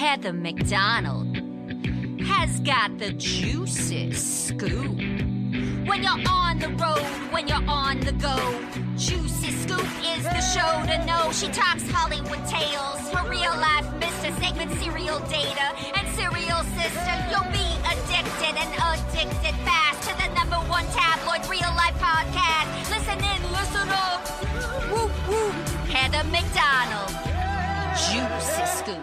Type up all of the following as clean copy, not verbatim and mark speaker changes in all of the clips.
Speaker 1: Heather McDonald has got the juiciest scoop. When you're on the road, when you're on the go, Juicy Scoop is the show to know. She talks Hollywood tales, her real life Mr. Segment serial data and serial sister. You'll be addicted and addicted fast to the #1 tabloid real life podcast. Listen in, listen up. Woo woo. Heather McDonald, Juicy Scoop.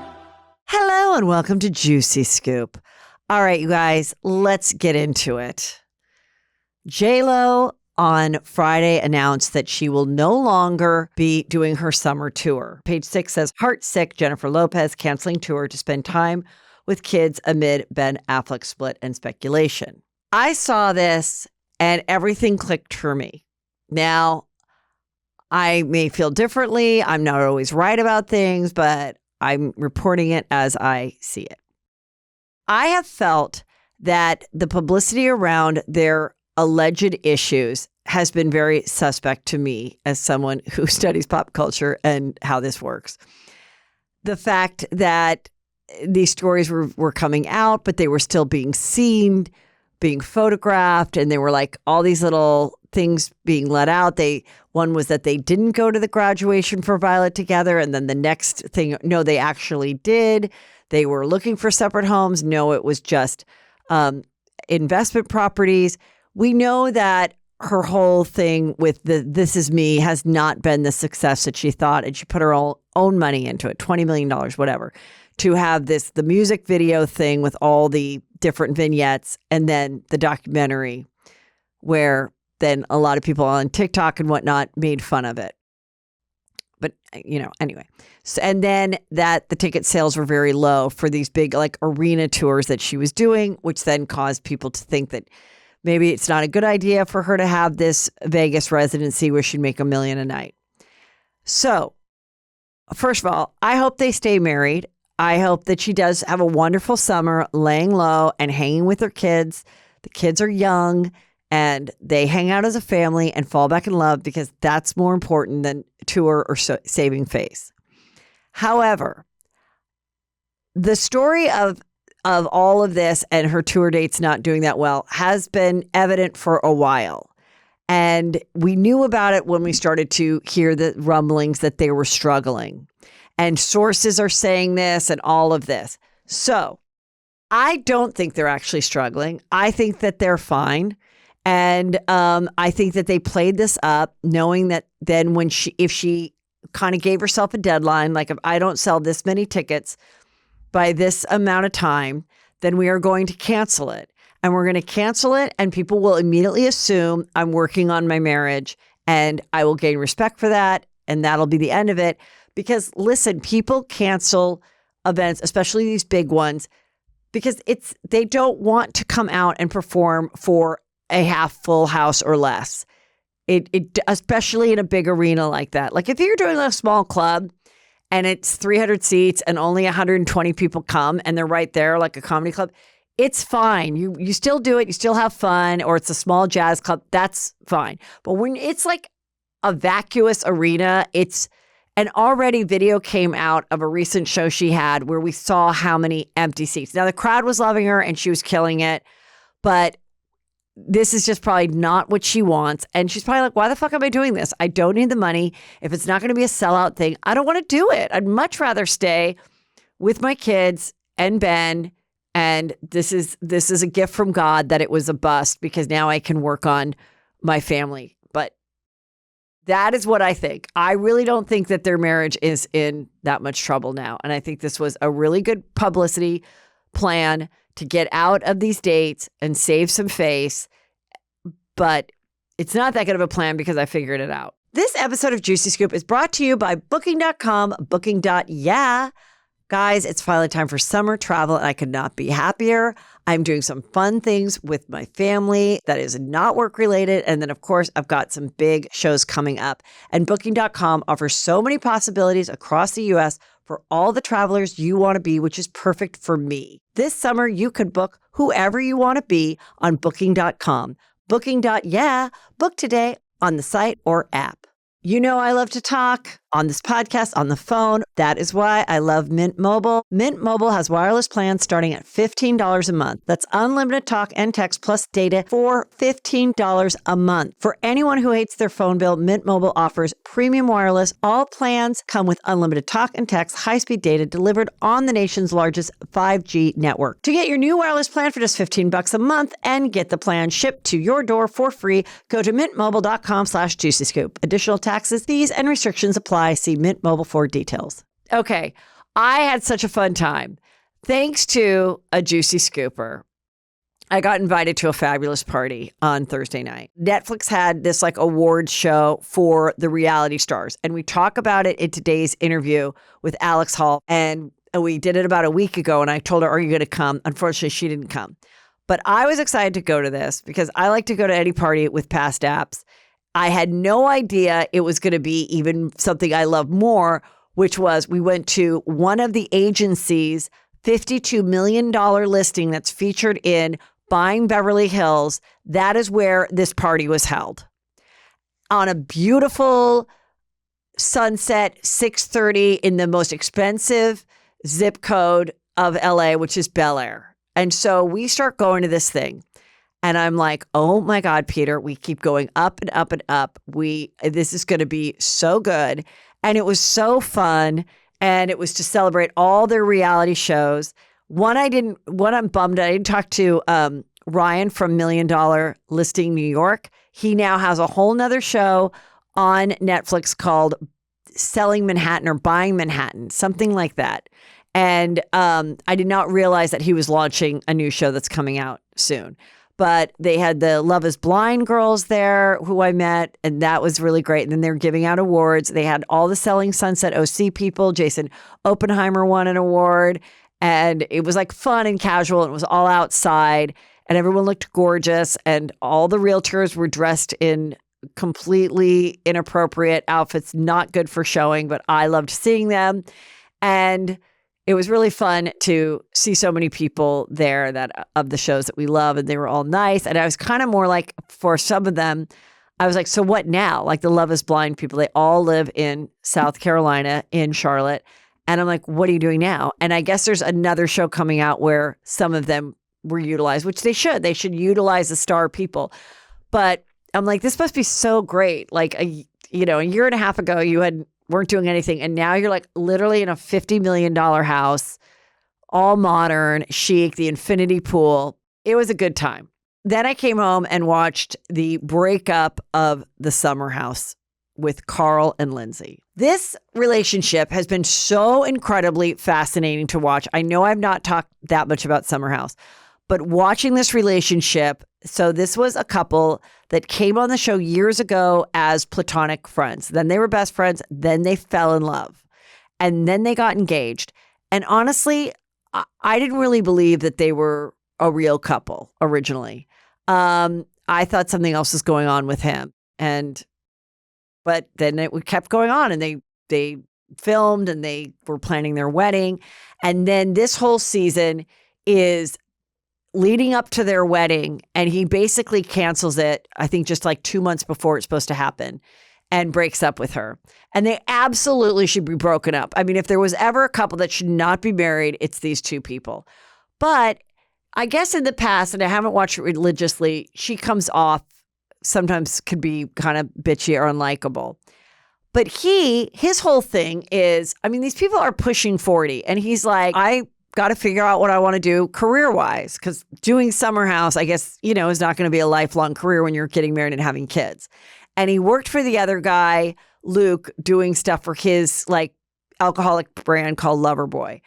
Speaker 2: Hello and welcome to Juicy Scoop. All right, you guys, let's get into it. J-Lo on Friday announced that she will no longer be doing her summer tour. Page 6 says, heartsick Jennifer Lopez canceling tour to spend time with kids amid Ben Affleck split and speculation. I saw this and everything clicked for me. Now, I may feel differently. I'm not always right about things, but I'm reporting it as I see it. I have felt that the publicity around their alleged issues has been very suspect to me as someone who studies pop culture and how this works. The fact that these stories were coming out, but they were still being seen, being photographed, and there were like all these little things being let out. One was that they didn't go to the graduation for Violet together, and then the next thing, no, they actually did. They were looking for separate homes. No, it was just investment properties. We know that her whole thing with the This Is Me has not been the success that she thought, and she put her own money into it, $20 million, whatever, to have the music video thing with all the different vignettes, and then the documentary where then a lot of people on TikTok and whatnot made fun of it. But, anyway. So, and then that the ticket sales were very low for these big like arena tours that she was doing, which then caused people to think that maybe it's not a good idea for her to have this Vegas residency where she'd make $1 million a night. So, first of all, I hope they stay married. I hope that she does have a wonderful summer laying low and hanging with her kids. The kids are young and they hang out as a family and fall back in love because that's more important than tour or saving face. However, the story of all of this and her tour dates not doing that well has been evident for a while. And we knew about it when we started to hear the rumblings that they were struggling. And sources are saying this and all of this. So I don't think they're actually struggling. I think that they're fine. And I think that they played this up knowing that then if she kind of gave herself a deadline, like if I don't sell this many tickets by this amount of time, then we are going to cancel it. And we're going to cancel it and people will immediately assume I'm working on my marriage and I will gain respect for that. And that'll be the end of it. Because listen, people cancel events, especially these big ones, because they don't want to come out and perform for a half full house or less. It especially in a big arena like that. Like if you're doing a small club and it's 300 seats and only 120 people come and they're right there like a comedy club, it's fine. You still do it. You still have fun. Or it's a small jazz club. That's fine. But when it's like a vacuous arena, and already video came out of a recent show she had where we saw how many empty seats. Now the crowd was loving her and she was killing it, but this is just probably not what she wants. And she's probably like, why the fuck am I doing this? I don't need the money. If it's not going to be a sellout thing, I don't want to do it. I'd much rather stay with my kids and Ben. And this is a gift from God that it was a bust because now I can work on my family. But that is what I think. I really don't think that their marriage is in that much trouble now. And I think this was a really good publicity plan to get out of these dates and save some face. But it's not that good of a plan because I figured it out. This episode of Juicy Scoop is brought to you by Booking.com, Booking.yeah. Guys, it's finally time for summer travel and I could not be happier. I'm doing some fun things with my family that is not work related. And then, of course, I've got some big shows coming up. And Booking.com offers so many possibilities across the U.S. for all the travelers you want to be, which is perfect for me. This summer, you could book whoever you want to be on Booking.com. Booking.yeah. Book today on the site or app. You know I love to talk. on this podcast, on the phone. That is why I love Mint Mobile. Mint Mobile has wireless plans starting at $15 a month. That's unlimited talk and text plus data for $15 a month. For anyone who hates their phone bill, Mint Mobile offers premium wireless. All plans come with unlimited talk and text, high-speed data delivered on the nation's largest 5G network. To get your new wireless plan for just $15 a month and get the plan shipped to your door for free, go to mintmobile.com/juicyscoop. Additional taxes, fees, and restrictions apply. See Mint Mobile for details. Okay, I had such a fun time. Thanks to a Juicy Scooper, I got invited to a fabulous party on Thursday night. Netflix had this like awards show for the reality stars, and we talk about it in today's interview with Alex Hall. And we did it about a week ago, and I told her, "Are you going to come?" Unfortunately, she didn't come. But I was excited to go to this because I like to go to any party with past apps. I had no idea it was going to be even something I love more, which was we went to one of the agencies' $52 million listing that's featured in Buying Beverly Hills. That is where this party was held. On a beautiful sunset, 6:30 in the most expensive zip code of LA, which is Bel Air. And so we start going to this thing. And I'm like, oh my God, Peter, we keep going up and up and up. This is going to be so good. And it was so fun. And it was to celebrate all their reality shows. One I'm bummed I didn't talk to Ryan from $1 Million Listing New York. He now has a whole nother show on Netflix called Selling Manhattan or Buying Manhattan, something like that. And I did not realize that he was launching a new show that's coming out soon. But they had the Love is Blind girls there who I met, and that was really great. And then they're giving out awards. They had all the Selling Sunset OC people. Jason Oppenheimer won an award, and it was like fun and casual. And it was all outside, and everyone looked gorgeous, and all the realtors were dressed in completely inappropriate outfits, not good for showing, but I loved seeing them. And it was really fun to see so many people there that of the shows that we love, and they were all nice. And I was kind of more like, for some of them, I was like, so what now? Like the Love is Blind people, they all live in South Carolina, in Charlotte. And I'm like, what are you doing now? And I guess there's another show coming out where some of them were utilized, which they should. They should utilize the star people. But I'm like, this must be so great. Like, a year and a half ago, weren't doing anything. And now you're like literally in a $50 million house, all modern, chic, the infinity pool. It was a good time. Then I came home and watched the breakup of the Summer House with Carl and Lindsay. This relationship has been so incredibly fascinating to watch. I know I've not talked that much about Summer House, but watching this relationship, so this was a couple that came on the show years ago as platonic friends. Then they were best friends. Then they fell in love. And then they got engaged. And honestly, I didn't really believe that they were a real couple originally. I thought something else was going on with him. But then it kept going on, and they filmed, and they were planning their wedding. And then this whole season is leading up to their wedding, and he basically cancels it, I think just like 2 months before it's supposed to happen, and breaks up with her. And they absolutely should be broken up. I mean, if there was ever a couple that should not be married, it's these two people. But I guess in the past, and I haven't watched it religiously, she comes off, sometimes could be kind of bitchy or unlikable. But his whole thing is, I mean, these people are pushing 40, and he's like, I got to figure out what I want to do career-wise, because doing Summer House, I guess, is not going to be a lifelong career when you're getting married and having kids. And he worked for the other guy, Luke, doing stuff for his like alcoholic brand called Loverboy.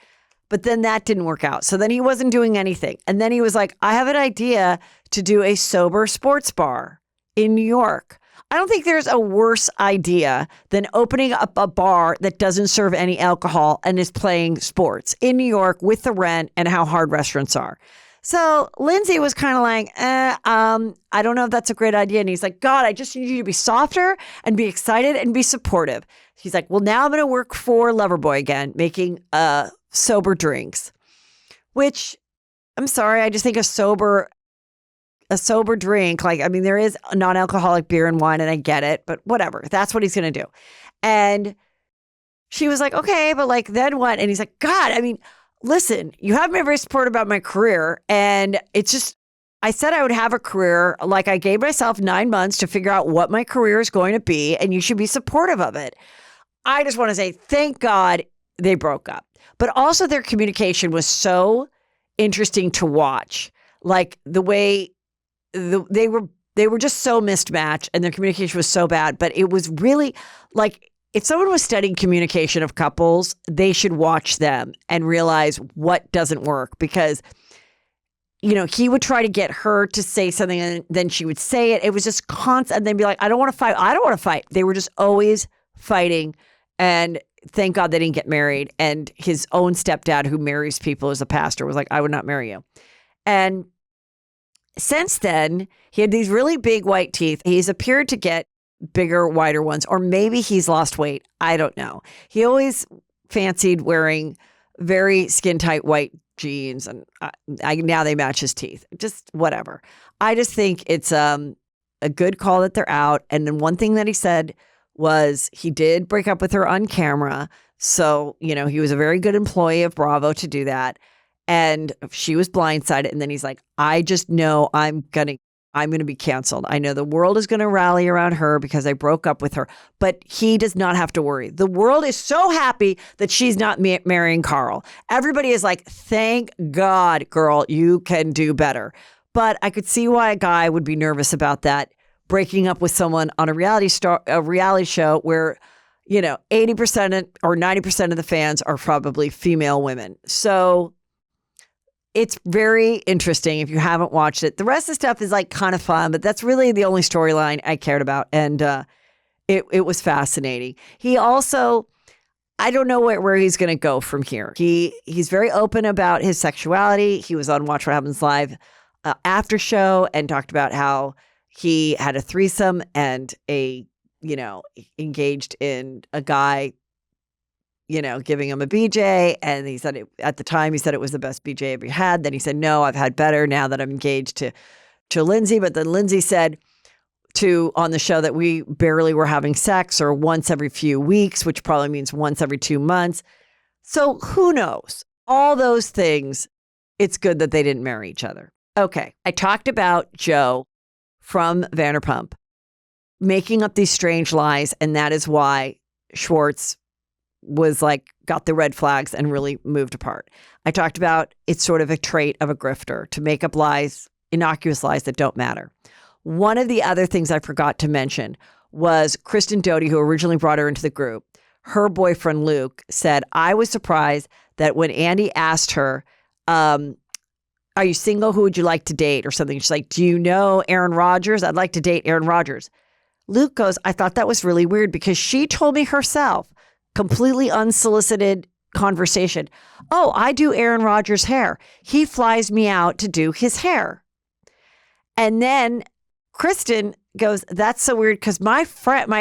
Speaker 2: But then that didn't work out. So then he wasn't doing anything. And then he was like, I have an idea to do a sober sports bar in New York. I don't think there's a worse idea than opening up a bar that doesn't serve any alcohol and is playing sports in New York with the rent and how hard restaurants are. So Lindsay was kind of like, I don't know if that's a great idea. And he's like, God, I just need you to be softer and be excited and be supportive. He's like, well, now I'm going to work for Loverboy again, making sober drinks, which I'm sorry. I just think a sober drink, like, I mean, there is non-alcoholic beer and wine, and I get it, but whatever. That's what he's going to do. And she was like, okay, but like, then what? And he's like, God, I mean, listen, you have been very supportive about my career. And it's just, I said I would have a career. Like I gave myself 9 months to figure out what my career is going to be. And you should be supportive of it. I just want to say, thank God they broke up. But also their communication was so interesting to watch. Like the way they were just so mismatched and their communication was so bad. But it was really like, if someone was studying communication of couples, they should watch them and realize what doesn't work because, you know, he would try to get her to say something and then she would say it. It was just constant. And they'd be like, I don't want to fight. I don't want to fight. They were just always fighting. And thank God they didn't get married. And his own stepdad, who marries people as a pastor, was like, I would not marry you. And since then, he had these really big white teeth. He's appeared to get bigger, wider ones, or maybe he's lost weight. I don't know. He always fancied wearing very skin tight white jeans, and now they match his teeth. Just whatever. I just think it's a good call that they're out. And then one thing that he said was he did break up with her on camera. So, you know, he was a very good employee of Bravo to do that. And she was blindsided. And then he's like, I just know I'm going to be canceled. I know the world is going to rally around her because I broke up with her, but he does not have to worry. The world is so happy that she's not marrying Carl. Everybody is like, thank God, girl, you can do better. But I could see why a guy would be nervous about that, breaking up with someone on a reality show where, you know, 80% or 90% of the fans are probably female women. So it's very interesting if you haven't watched it. The rest of the stuff is like kind of fun, but that's really the only storyline I cared about. And it was fascinating. He also, I don't know where he's going to go from here. He's very open about his sexuality. He was on Watch What Happens Live after show and talked about how he had a threesome and engaged in a guy, you know, giving him a BJ. And he said at the time, he said it was the best BJ ever had. Then he said, no, I've had better now that I'm engaged to Lindsay. But then Lindsay said on the show that we barely were having sex or once every few weeks, which probably means once every 2 months. So who knows? All those things, it's good that they didn't marry each other. Okay. I talked about Joe from Vanderpump making up these strange lies. And that is why Schwartz was like, got the red flags and really moved apart. I talked about it's sort of a trait of a grifter to make up lies, innocuous lies that don't matter. One of the other things I forgot to mention was Kristen Doty, who originally brought her into the group. Her boyfriend, Luke, said, I was surprised that when Andy asked her, are you single? Who would you like to date or something? She's like, do you know Aaron Rodgers? I'd like to date Aaron Rodgers. Luke goes, I thought that was really weird because she told me herself, completely unsolicited conversation. Oh, I do Aaron Rodgers' hair. He flies me out to do his hair. And then Kristen goes, that's so weird because my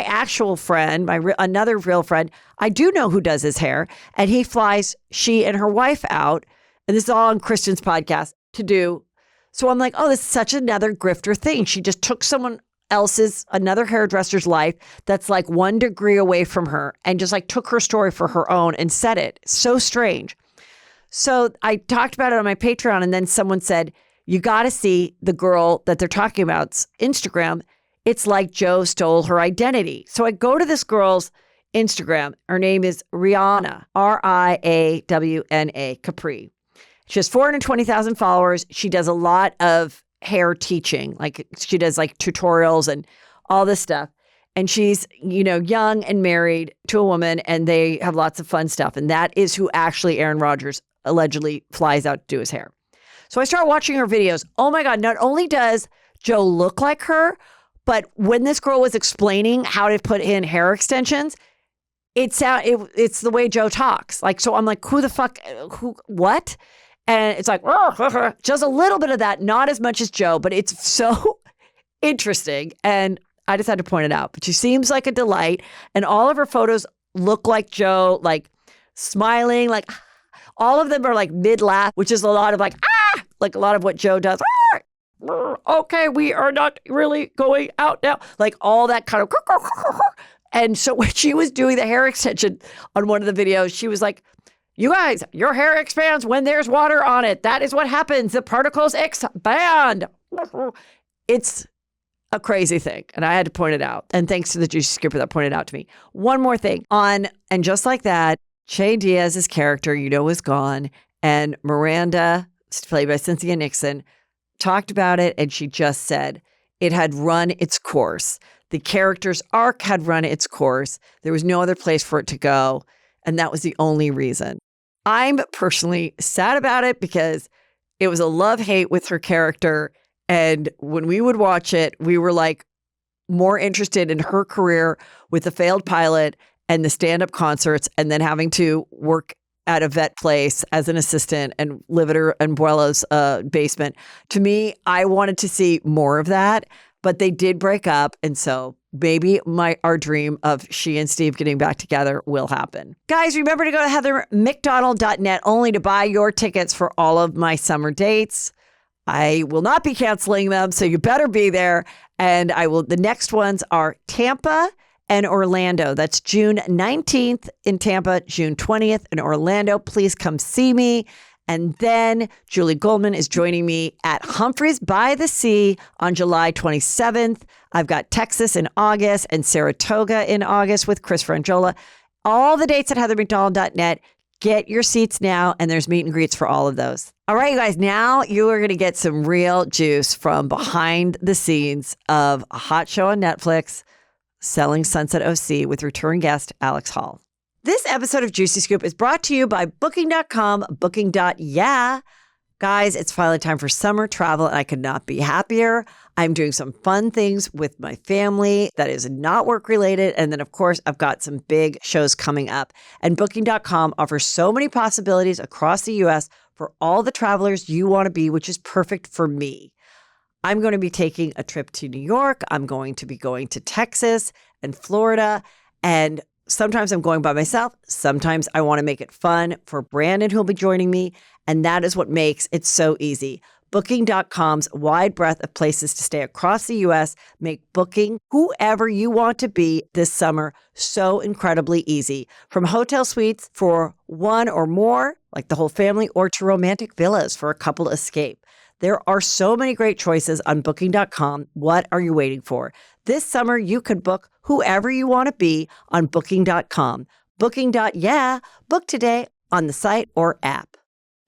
Speaker 2: actual friend, another real friend, I do know who does his hair. And he flies she and her wife out. And this is all on Kristen's podcast to do. So I'm like, oh, this is such another grifter thing. She just took another hairdresser's life that's like 1 degree away from her and just like took her story for her own and said it. So strange. So I talked about it on my Patreon and then someone said, you got to see the girl that they're talking about's Instagram. It's like Joe stole her identity. So I go to this girl's Instagram. Her name is Riawna, Riawna, Capri. She has 420,000 followers. She does a lot of hair teaching. Like she does like tutorials and all this stuff. And she's, you know, young and married to a woman and they have lots of fun stuff. And that is who actually Aaron Rodgers allegedly flies out to do his hair. So I start watching her videos. Oh my God, not only does Joe look like her, but when this girl was explaining how to put in hair extensions, it's the way Joe talks. Like, so I'm like, what? And it's like, just a little bit of that, not as much as Joe, but it's so interesting. And I just had to point it out. But she seems like a delight. And all of her photos look like Joe, like smiling, like all of them are like mid-laugh, which is a lot of like a lot of what Joe does. Okay, we are not really going out now. Like all that kind of, And so when she was doing the hair extension on one of the videos, she was like, you guys, your hair expands when there's water on it. That is what happens. The particles expand. It's a crazy thing. And I had to point it out. And thanks to the Juicy Scooper that pointed it out to me. One more thing. And just like that, Che Diaz's character, is gone. And Miranda, played by Cynthia Nixon, talked about it. And she just said it had run its course. The character's arc had run its course. There was no other place for it to go. And that was the only reason. I'm personally sad about it because it was a love-hate with her character. And when we would watch it, we were like more interested in her career with the failed pilot and the stand-up concerts and then having to work at a vet place as an assistant and live at her abuela's basement. To me, I wanted to see more of that, but they did break up. And so maybe our dream of she and Steve getting back together will happen. Guys, remember to go to McDonald.net only to buy your tickets for all of my summer dates. I will not be canceling them, so you better be there. And the next ones are Tampa and Orlando. That's June 19th in Tampa, June 20th in Orlando. Please come see me. And then Julie Goldman is joining me at Humphreys by the Sea on July 27th. I've got Texas in August and Saratoga in August with Chris Frangiola. All the dates at heathermcdonald.net. Get your seats now, and there's meet and greets for all of those. All right, you guys, now you are going to get some real juice from behind the scenes of a hot show on Netflix, Selling Sunset OC, with return guest Alex Hall. This episode of Juicy Scoop is brought to you by Booking.com, Booking.yeah. Guys, it's finally time for summer travel, and I could not be happier. I'm doing some fun things with my family that is not work-related. And then, of course, I've got some big shows coming up. And Booking.com offers so many possibilities across the U.S. for all the travelers you want to be, which is perfect for me. I'm going to be taking a trip to New York. I'm going to be going to Texas and Florida. And sometimes I'm going by myself. Sometimes I want to make it fun for Brandon, who'll be joining me. And that is what makes it so easy. Booking.com's wide breadth of places to stay across the U.S. make booking whoever you want to be this summer so incredibly easy. From hotel suites for one or more, like the whole family, or to romantic villas for a couple escape. There are so many great choices on Booking.com. What are you waiting for? This summer, you could book whoever you want to be on Booking.com. Booking.yeah. Book today on the site or app.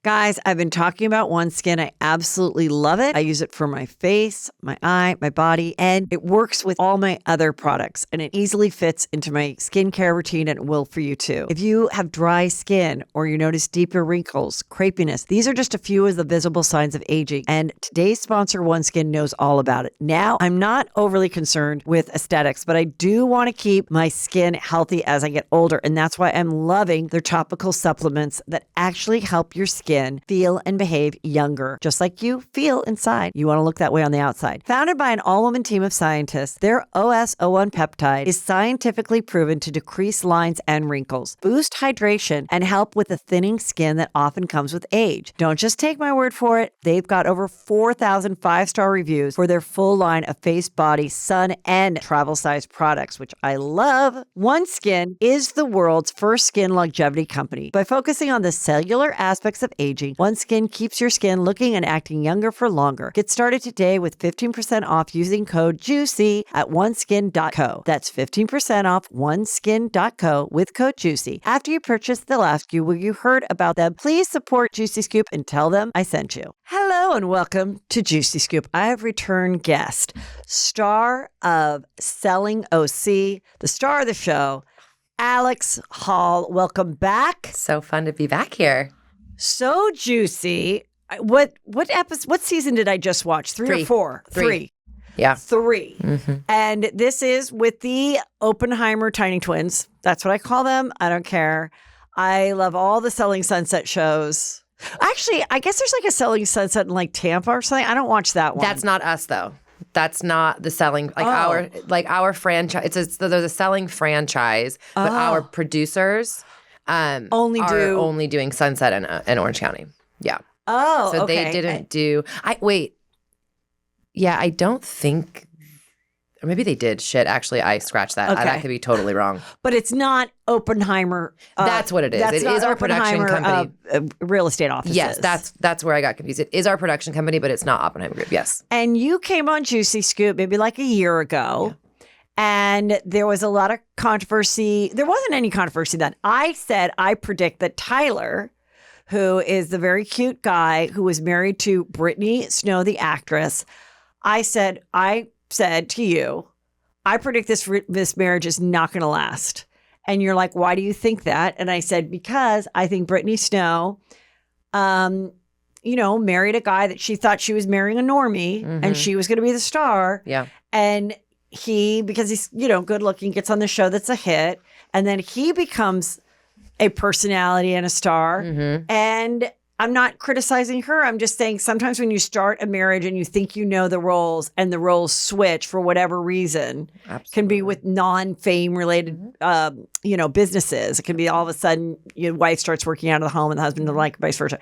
Speaker 2: Guys, I've been talking about OneSkin. I absolutely love it. I use it for my face, my eye, my body, and it works with all my other products, and it easily fits into my skincare routine, and it will for you too. If you have dry skin or you notice deeper wrinkles, crepiness, these are just a few of the visible signs of aging, and today's sponsor, OneSkin, knows all about it. Now, I'm not overly concerned with aesthetics, but I do want to keep my skin healthy as I get older, and that's why I'm loving their topical supplements that actually help your skin feel and behave younger, just like you feel inside. You want to look that way on the outside. Founded by an all-woman team of scientists, their OS01 peptide is scientifically proven to decrease lines and wrinkles, boost hydration, and help with the thinning skin that often comes with age. Don't just take my word for it. They've got over 4,000 five-star reviews for their full line of face, body, sun, and travel-size products, which I love. OneSkin is the world's first skin longevity company. By focusing on the cellular aspects of aging, OneSkin keeps your skin looking and acting younger for longer. Get started today with 15% off using code JUICY at oneskin.co. That's 15% off oneskin.co with code JUICY. After you purchase, they'll ask you where you heard about them. Please support Juicy Scoop and tell them I sent you. Hello and welcome to Juicy Scoop. I have returned guest, star of Selling OC, the star of the show, Alex Hall. Welcome back.
Speaker 3: So fun to be back here.
Speaker 2: So juicy. What season did I just watch? Three or four? Three.
Speaker 3: Yeah.
Speaker 2: 3. Mm-hmm. And this is with the Oppenheimer Tiny Twins. That's what I call them. I don't care. I love all the Selling Sunset shows. Actually, I guess there's like a Selling Sunset in like Tampa or something. I don't watch that one.
Speaker 3: That's not us though. That's not the Selling, our franchise. There's a Selling franchise, but our producers only doing Sunset in Orange County. Yeah.
Speaker 2: Oh,
Speaker 3: so
Speaker 2: okay.
Speaker 3: they didn't do. I don't think, Or maybe they did. Shit, actually, I scratched that.
Speaker 2: Okay.
Speaker 3: That could be totally wrong.
Speaker 2: But it's not Oppenheimer.
Speaker 3: That's what it is. It is our production company.
Speaker 2: Real estate offices.
Speaker 3: Yes, that's where I got confused. It is our production company, but it's not Oppenheimer Group. Yes.
Speaker 2: And you came on Juicy Scoop maybe like a year ago. Yeah. And there was a lot of controversy. There wasn't any controversy then. I said I predict that Tyler, who is the very cute guy who was married to Brittany Snow, the actress, I said to you, I predict this marriage is not going to last. And you're like, why do you think that? And I said, because I think Brittany Snow, married a guy that she thought she was marrying a normie and she was going to be the star.
Speaker 3: Yeah.
Speaker 2: And because he's, good looking, gets on the show that's a hit. And then he becomes a personality and a star. And I'm not criticizing her. I'm just saying sometimes when you start a marriage and you think you know the roles and the roles switch for whatever reason, can be with non-fame related, businesses. It can be all of a sudden your wife starts working out of the home and the husband doesn't like, vice versa.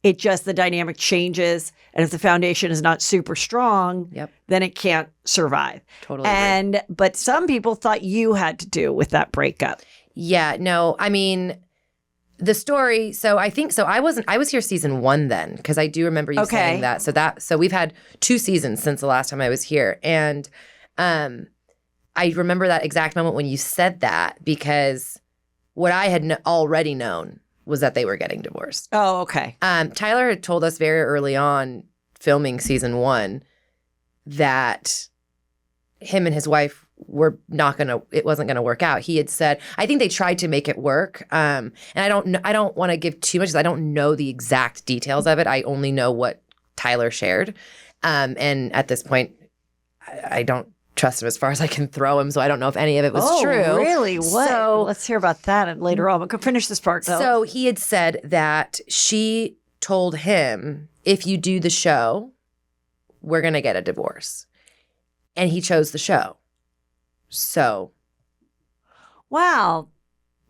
Speaker 2: It just, the dynamic changes. And if the foundation is not super strong, then it can't survive.
Speaker 3: Totally agree.
Speaker 2: But some people thought you had to do with that breakup.
Speaker 3: Yeah, no, I mean, the story, I was here season 1 then, because I do remember you saying that. So we've had 2 seasons since the last time I was here. And I remember that exact moment when you said that, because what I had already known was that they were getting divorced.
Speaker 2: Oh, okay.
Speaker 3: Tyler had told us very early on, filming season 1, that him and his wife it wasn't gonna work out. He had said, I think they tried to make it work. And I don't want to give too much, because I don't know the exact details of it. I only know what Tyler shared. And at this point, I don't trust him as far as I can throw him, so I don't know if any of it was true.
Speaker 2: Oh, really? What?
Speaker 3: So,
Speaker 2: let's hear about that later on. But finish this part, though.
Speaker 3: So he had said that she told him, if you do the show, we're going to get a divorce. And he chose the show. So.
Speaker 2: Wow.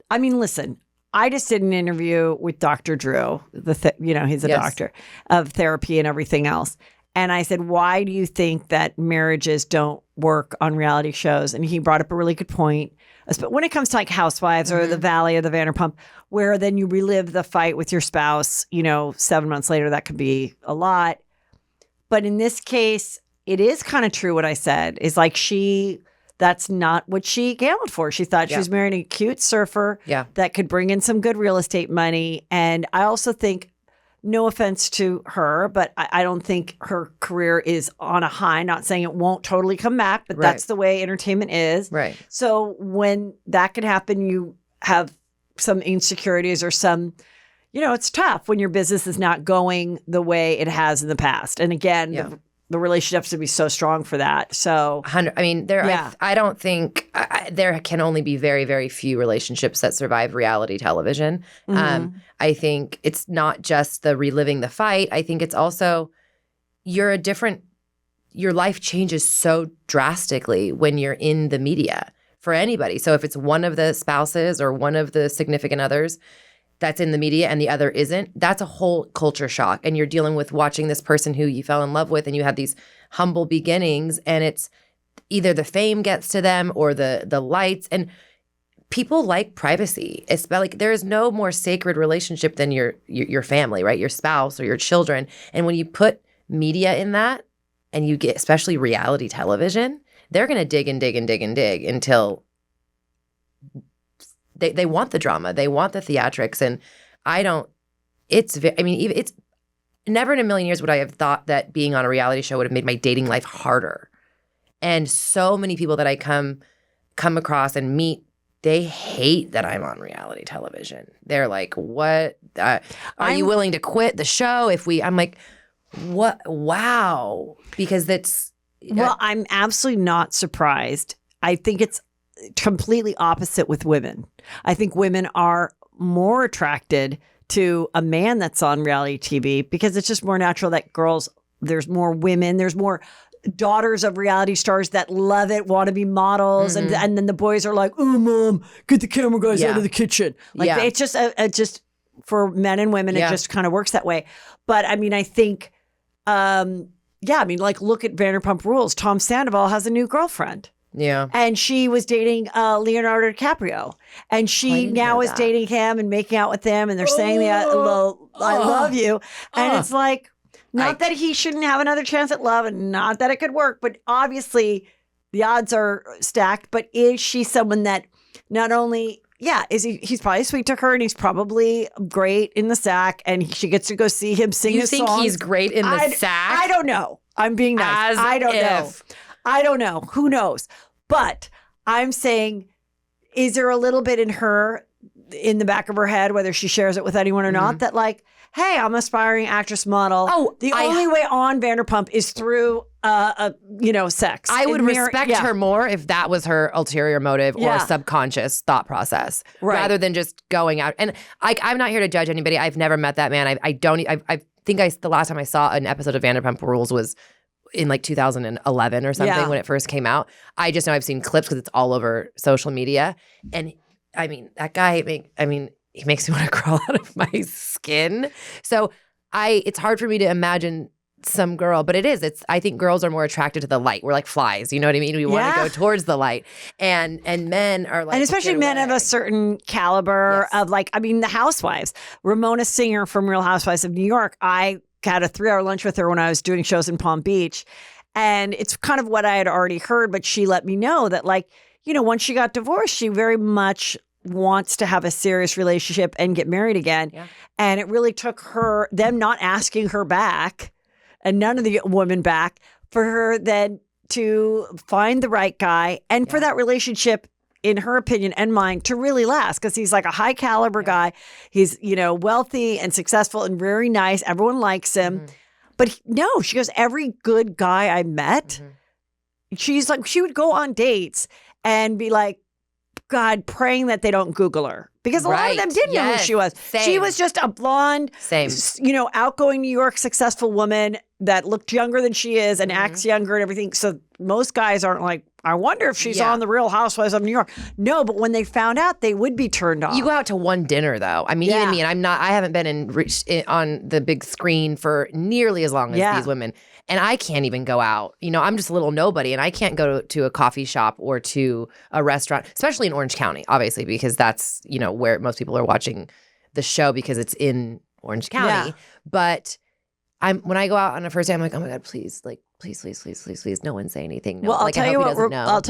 Speaker 2: I mean, listen, I just did an interview with Dr. Drew, he's a doctor of therapy and everything else. And I said, why do you think that marriages don't work on reality shows? And he brought up a really good point. But when it comes to like Housewives or The Valley or the Vanderpump, where then you relive the fight with your spouse, 7 months later, that could be a lot. But in this case, it is kind of true what I said, is like that's not what she gambled for. She thought she was marrying a cute surfer that could bring in some good real estate money. And I also think, no offense to her, but I don't think her career is on a high. Not saying it won't totally come back, but that's the way entertainment is.
Speaker 3: Right.
Speaker 2: So when that can happen, you have some insecurities or some, it's tough when your business is not going the way it has in the past. And again, the relationship has to be so strong for that. So,
Speaker 3: I mean, I don't think there can only be very, very few relationships that survive reality television. I think it's not just the reliving the fight. I think it's also your life changes so drastically when you're in the media for anybody. So if it's one of the spouses or one of the significant others that's in the media and the other isn't, that's a whole culture shock. And you're dealing with watching this person who you fell in love with and you had these humble beginnings, and it's either the fame gets to them or the lights. And people like privacy. It's like there is no more sacred relationship than your family, right? Your spouse or your children. And when you put media in that and you get, especially reality television, they're going to dig and dig and dig and dig until they want the drama. They want the theatrics. And it's never in a million years would I have thought that being on a reality show would have made my dating life harder. And so many people that I come across and meet, they hate that I'm on reality television. They're like, what? Are you willing to quit the show I'm like, what? Wow. Because that's.
Speaker 2: Well, I'm absolutely not surprised. I think it's completely opposite with women. I think women are more attracted to a man that's on reality TV because it's just more natural that there's more women, there's more daughters of reality stars that love it, want to be models, and then the boys are like, "Oh, mom, get the camera guys out of the kitchen." Like it's just just for men and women, it just kind of works that way. But I mean, I think yeah, I mean, like, look at Vanderpump Rules. Tom Sandoval has a new girlfriend.
Speaker 3: Yeah.
Speaker 2: And she was dating Leonardo DiCaprio. And she now is dating him and making out with him. And they're saying, I love you. And it's like, not that he shouldn't have another chance at love and not that it could work, but obviously the odds are stacked. But is she someone that not only, he's probably sweet to her and he's probably great in the sack and she gets to go see him sing his songs.
Speaker 3: You think he's great in the sack?
Speaker 2: I don't know. I'm being nice. I don't know. I don't know. Who knows? But I'm saying, is there a little bit in her, in the back of her head, whether she shares it with anyone or not, that like, hey, I'm an aspiring actress model. The only way on Vanderpump is through, sex.
Speaker 3: I would respect her more if that was her ulterior motive or subconscious thought process, rather than just going out. And I'm not here to judge anybody. I've never met that man. I think the last time I saw an episode of Vanderpump Rules was in like 2011 or something when it first came out. I just know I've seen clips because it's all over social media. And I mean, that guy, he makes me want to crawl out of my skin. So it's hard for me to imagine some girl, but I think girls are more attracted to the light. We're like flies, you know what I mean? We want to go towards the light. And men are like,
Speaker 2: and especially men of a certain caliber of like, I mean, the housewives. Ramona Singer from Real Housewives of New York, I had a 3-hour lunch with her when I was doing shows in Palm Beach. And it's kind of what I had already heard, but she let me know that like, once she got divorced, she very much wants to have a serious relationship and get married again. Yeah. And it really took them not asking her back and none of the women back for her then to find the right guy and for that relationship, in her opinion and mine, to really last, because he's like a high caliber guy. He's, wealthy and successful and very nice. Everyone likes him. But no, she goes, every good guy I met, she's like, she would go on dates and be like, God, praying that they don't Google her. Because a lot of them didn't know who she was.
Speaker 3: Same.
Speaker 2: She was just a blonde, outgoing New York successful woman that looked younger than she is and acts younger and everything. So most guys aren't like, I wonder if she's on the Real Housewives of New York. No, but when they found out, they would be turned off.
Speaker 3: You go out to one dinner though. I mean, even me, and I haven't been on the big screen for nearly as long as these women. And I can't even go out. I'm just a little nobody, and I can't go to a coffee shop or to a restaurant, especially in Orange County, obviously, because that's, where most people are watching the show because it's in Orange County. Yeah. But when I go out on a first day, I'm like, oh my God, please, please, no one say anything. No.
Speaker 2: Well, I'll tell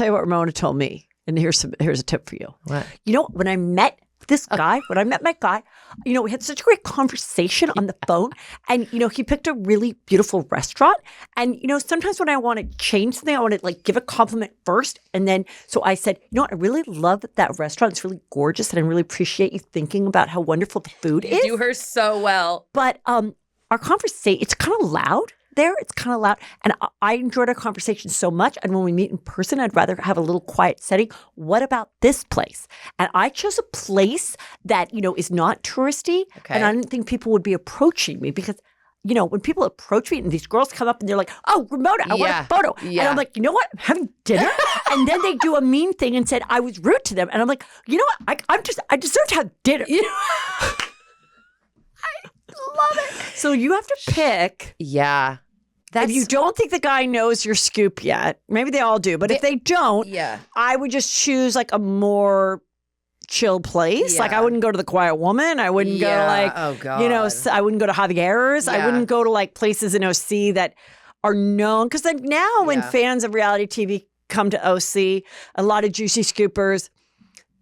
Speaker 2: you what Ramona told me. And here's a tip for you.
Speaker 3: What?
Speaker 2: When I met my guy, we had such a great conversation on the phone. And, he picked a really beautiful restaurant. And, sometimes when I want to change something, I want to like give a compliment first. And then, so I said, I really love that restaurant. It's really gorgeous. And I really appreciate you thinking about how wonderful the food is.
Speaker 3: You do her so well.
Speaker 2: But our conversation, it's kind of loud there. It's kind of loud. And I enjoyed our conversation so much. And when we meet in person, I'd rather have a little quiet setting. What about this place? And I chose a place that, is not touristy. Okay. And I didn't think people would be approaching me because, when people approach me and these girls come up and they're like, oh, Ramona, I want a photo. Yeah. And I'm like, you know what? I'm having dinner. And then they do a mean thing and said, I was rude to them. And I'm like, you know what? I deserve to have dinner. I love it. So you have to pick.
Speaker 3: Yeah.
Speaker 2: If you don't think the guy knows your scoop yet, maybe they all do, but if they don't, I would just choose like a more chill place. Yeah. Like I wouldn't go to the Quiet Woman. I wouldn't go to like, I wouldn't go to Javier's. Yeah. I wouldn't go to like places in OC that are known. Because then now when fans of reality TV come to OC, a lot of juicy scoopers,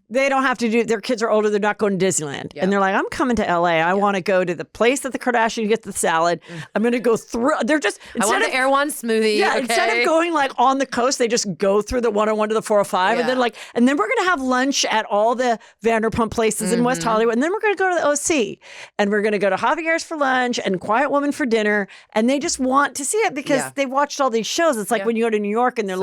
Speaker 2: they don't have to do, their kids are older, they're not going to Disneyland. Yep. And they're like, I'm coming to LA. I want to go to the place that the Kardashians get the salad. I'm going to go through, they're just,
Speaker 3: I want the Erewhon smoothie.
Speaker 2: Yeah, instead of going like on the coast, they just go through the 101 to the 405. And then and then we're going to have lunch at all the Vanderpump places in West Hollywood. And then we're going to go to the OC. And we're going to go to Javier's for lunch and Quiet Woman for dinner. And they just want to see it because they watched all these shows. It's like when you go to New York and they're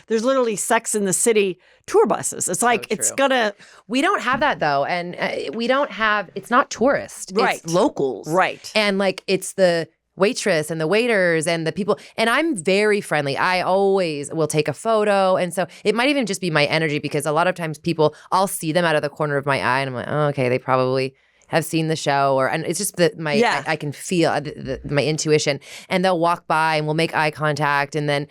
Speaker 2: there's literally Sex in the City tour buses. It's like, it's gonna.
Speaker 3: We don't have that though. And we don't have, it's not tourist.
Speaker 2: Right.
Speaker 3: It's locals.
Speaker 2: Right.
Speaker 3: And like, it's the waitress and the waiters and the people. And I'm very friendly. I always will take a photo. And so it might even just be my energy because a lot of times I'll see them out of the corner of my eye and I'm like, oh, okay, they probably have seen the show, and it's just that I can feel my intuition, and they'll walk by and we'll make eye contact, and then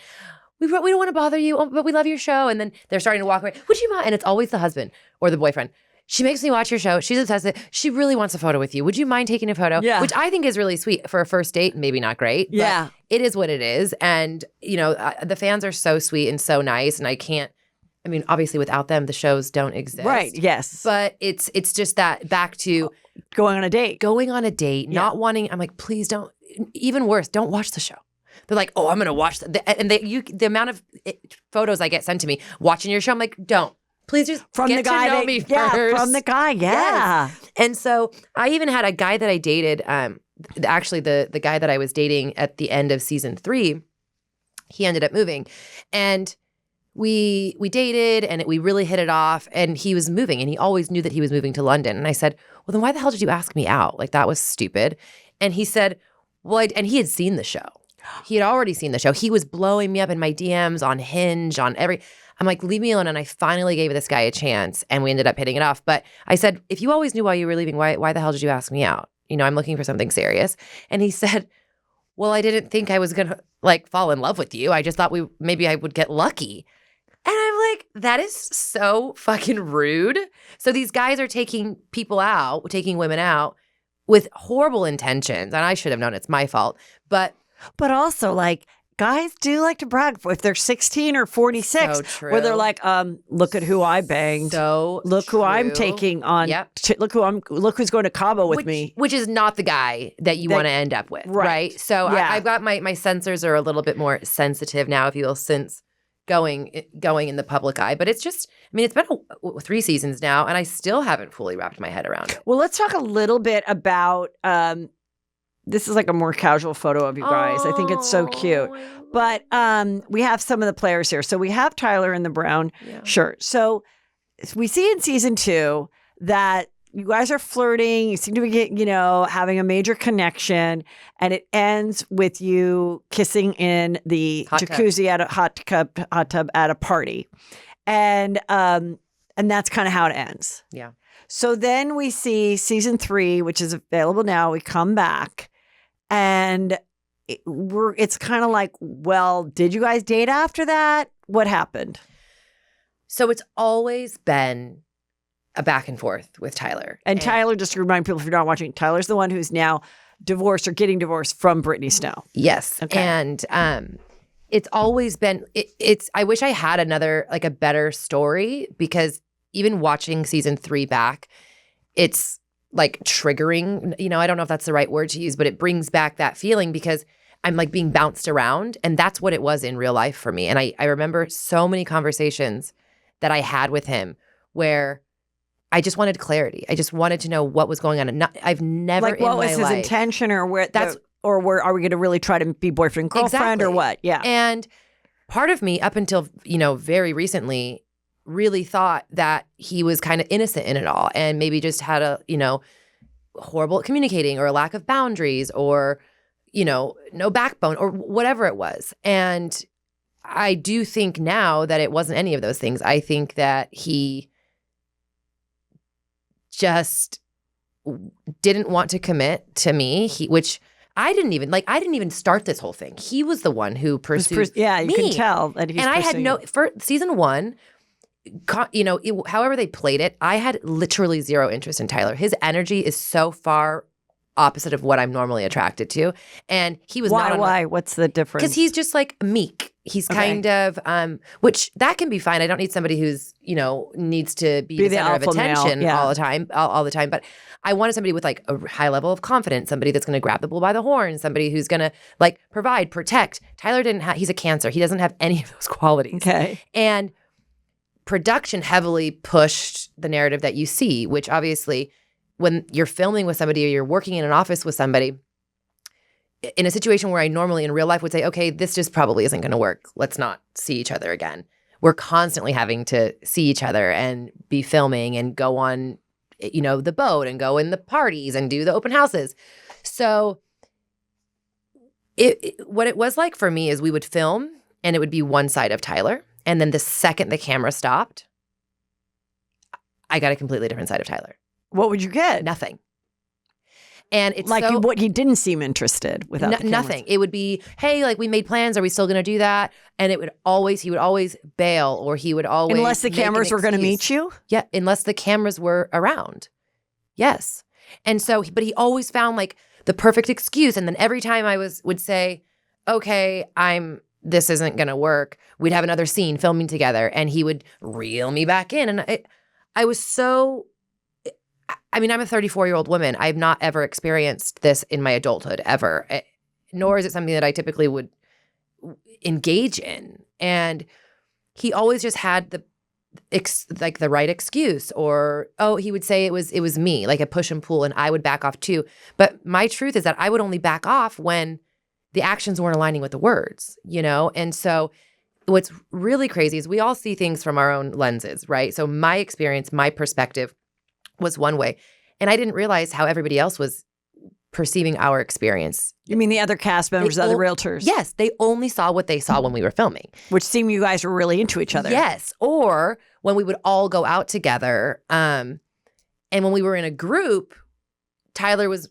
Speaker 3: we don't want to bother you, but we love your show, and then they're starting to walk away. Would you mind? And it's always the husband or the boyfriend. She makes me watch your show. She's obsessed with it. She really wants a photo with you. Would you mind taking a photo?
Speaker 2: Yeah.
Speaker 3: Which I think is really sweet for a first date. Maybe not great.
Speaker 2: Yeah.
Speaker 3: But it is what it is. And, the fans are so sweet and so nice. And obviously without them, the shows don't exist.
Speaker 2: Right. Yes.
Speaker 3: But it's just that back to
Speaker 2: going on a date,
Speaker 3: not wanting, I'm like, please don't, even worse, don't watch the show. They're like, oh, I'm going to watch the amount of photos I get sent to me watching your show. I'm like, don't. Please just
Speaker 2: from
Speaker 3: get
Speaker 2: the guy
Speaker 3: to know me first.
Speaker 2: From the guy, yeah.
Speaker 3: Yes. And so I even had a guy that I dated, actually the guy that I was dating at the end of season 3, he ended up moving. And we dated and we really hit it off, and he was moving, and he always knew that he was moving to London. And I said, well, then why the hell did you ask me out? Like, that was stupid. And he said, well, and he had seen the show. He had already seen the show. He was blowing me up in my DMs on Hinge, I'm like, leave me alone. And I finally gave this guy a chance, and we ended up hitting it off. But I said, if you always knew why you were leaving, why the hell did you ask me out? I'm looking for something serious. And he said, well, I didn't think I was going to fall in love with you. I just thought maybe I would get lucky. And I'm like, that is so fucking rude. So these guys are taking women out with horrible intentions. And I should have known it's my fault. But
Speaker 2: also, guys do like to brag if they're 16 or 46,
Speaker 3: so true.
Speaker 2: Where they're like, look at who I banged.
Speaker 3: So
Speaker 2: look
Speaker 3: true.
Speaker 2: who I'm taking on.
Speaker 3: Yep.
Speaker 2: Look who's going to Cabo with me.
Speaker 3: Which is not the guy that you want to end up with, right? So I've got my sensors are a little bit more sensitive now, if you will, since going in the public eye. But it's just, it's been 3 seasons now, and I still haven't fully wrapped my head around it.
Speaker 2: Well, let's talk a little bit about. This is like a more casual photo of you guys. I think it's so cute. But we have some of the players here. So we have Tyler in the brown shirt. So we see in season 2 that you guys are flirting. You seem to be having a major connection. And it ends with you kissing in the jacuzzi at a hot tub at a party. And that's kind of how it ends.
Speaker 3: Yeah.
Speaker 2: So then we see season 3, which is available now. We come back, and it's kind of like, well, did you guys date after that? What happened?
Speaker 3: So it's always been a back and forth with Tyler.
Speaker 2: And Tyler, just to remind people if you're not watching, Tyler's the one who's now divorced or getting divorced from Brittany Snow.
Speaker 3: Yes. Okay. And it's always been, I wish I had another, a better story, because even watching season 3 back, it's triggering. I don't know if that's the right word to use, but it brings back that feeling, because I'm being bounced around. And that's what it was in real life for me. And I remember so many conversations that I had with him where I just wanted clarity. I just wanted to know what was going on. And I've never in my life.
Speaker 2: What was his intention, or are we going to really try to be boyfriend and girlfriend, or what? Yeah.
Speaker 3: And part of me, up until very recently, really thought that he was kind of innocent in it all, and maybe just had a horrible at communicating, or a lack of boundaries, or no backbone, or whatever it was. And I do think now that it wasn't any of those things. I think that he just didn't want to commit to me, which I didn't even start this whole thing. He was the one who pursued me.
Speaker 2: You can tell that he's
Speaker 3: and I had for season 1, however they played it, I had literally zero interest in Tyler. His energy is so far opposite of what I'm normally attracted to, and he was
Speaker 2: why? What's the difference?
Speaker 3: Because he's just meek. He's kind of which that can be fine. I don't need somebody who's needs to be the center of attention all the time. But I wanted somebody with a high level of confidence, somebody that's going to grab the bull by the horn, somebody who's going to provide, protect. Tyler didn't have. He's a Cancer. He doesn't have any of those qualities.
Speaker 2: Okay, and
Speaker 3: production heavily pushed the narrative that you see, which obviously when you're filming with somebody or you're working in an office with somebody, in a situation where I normally in real life would say, okay, this just probably isn't going to work. Let's not see each other again. We're constantly having to see each other and be filming and go on, the boat and go in the parties and do the open houses. So what it was like for me is we would film and it would be one side of Tyler. And then the second the camera stopped, I got a completely different side of Tyler.
Speaker 2: What would you get?
Speaker 3: Nothing. And it's
Speaker 2: like what he didn't seem interested without the cameras.
Speaker 3: Nothing. It would be, hey, like we made plans. Are we still going to do that? And he would always bail, or he would always
Speaker 2: unless the cameras were going to meet you.
Speaker 3: Yeah, unless the cameras were around. Yes. And so, but he always found like the perfect excuse. And then every time I would say, okay, this isn't going to work, we'd have another scene filming together, and he would reel me back in. And I was so. I mean, I'm a 34-year-old woman. I've not ever experienced this in my adulthood, ever. Nor is it something that I typically would engage in. And he always just had the right excuse, or, he would say it was me, like a push and pull, and I would back off too. But my truth is that I would only back off when the actions weren't aligning with the words, And so what's really crazy is we all see things from our own lenses, right? So my experience, my perspective was one way. And I didn't realize how everybody else was perceiving our experience.
Speaker 2: You mean the other cast members, other realtors?
Speaker 3: Yes. They only saw what they saw when we were filming.
Speaker 2: Which seemed you guys were really into each other.
Speaker 3: Yes. Or when we would all go out together. And when we were in a group, Tyler was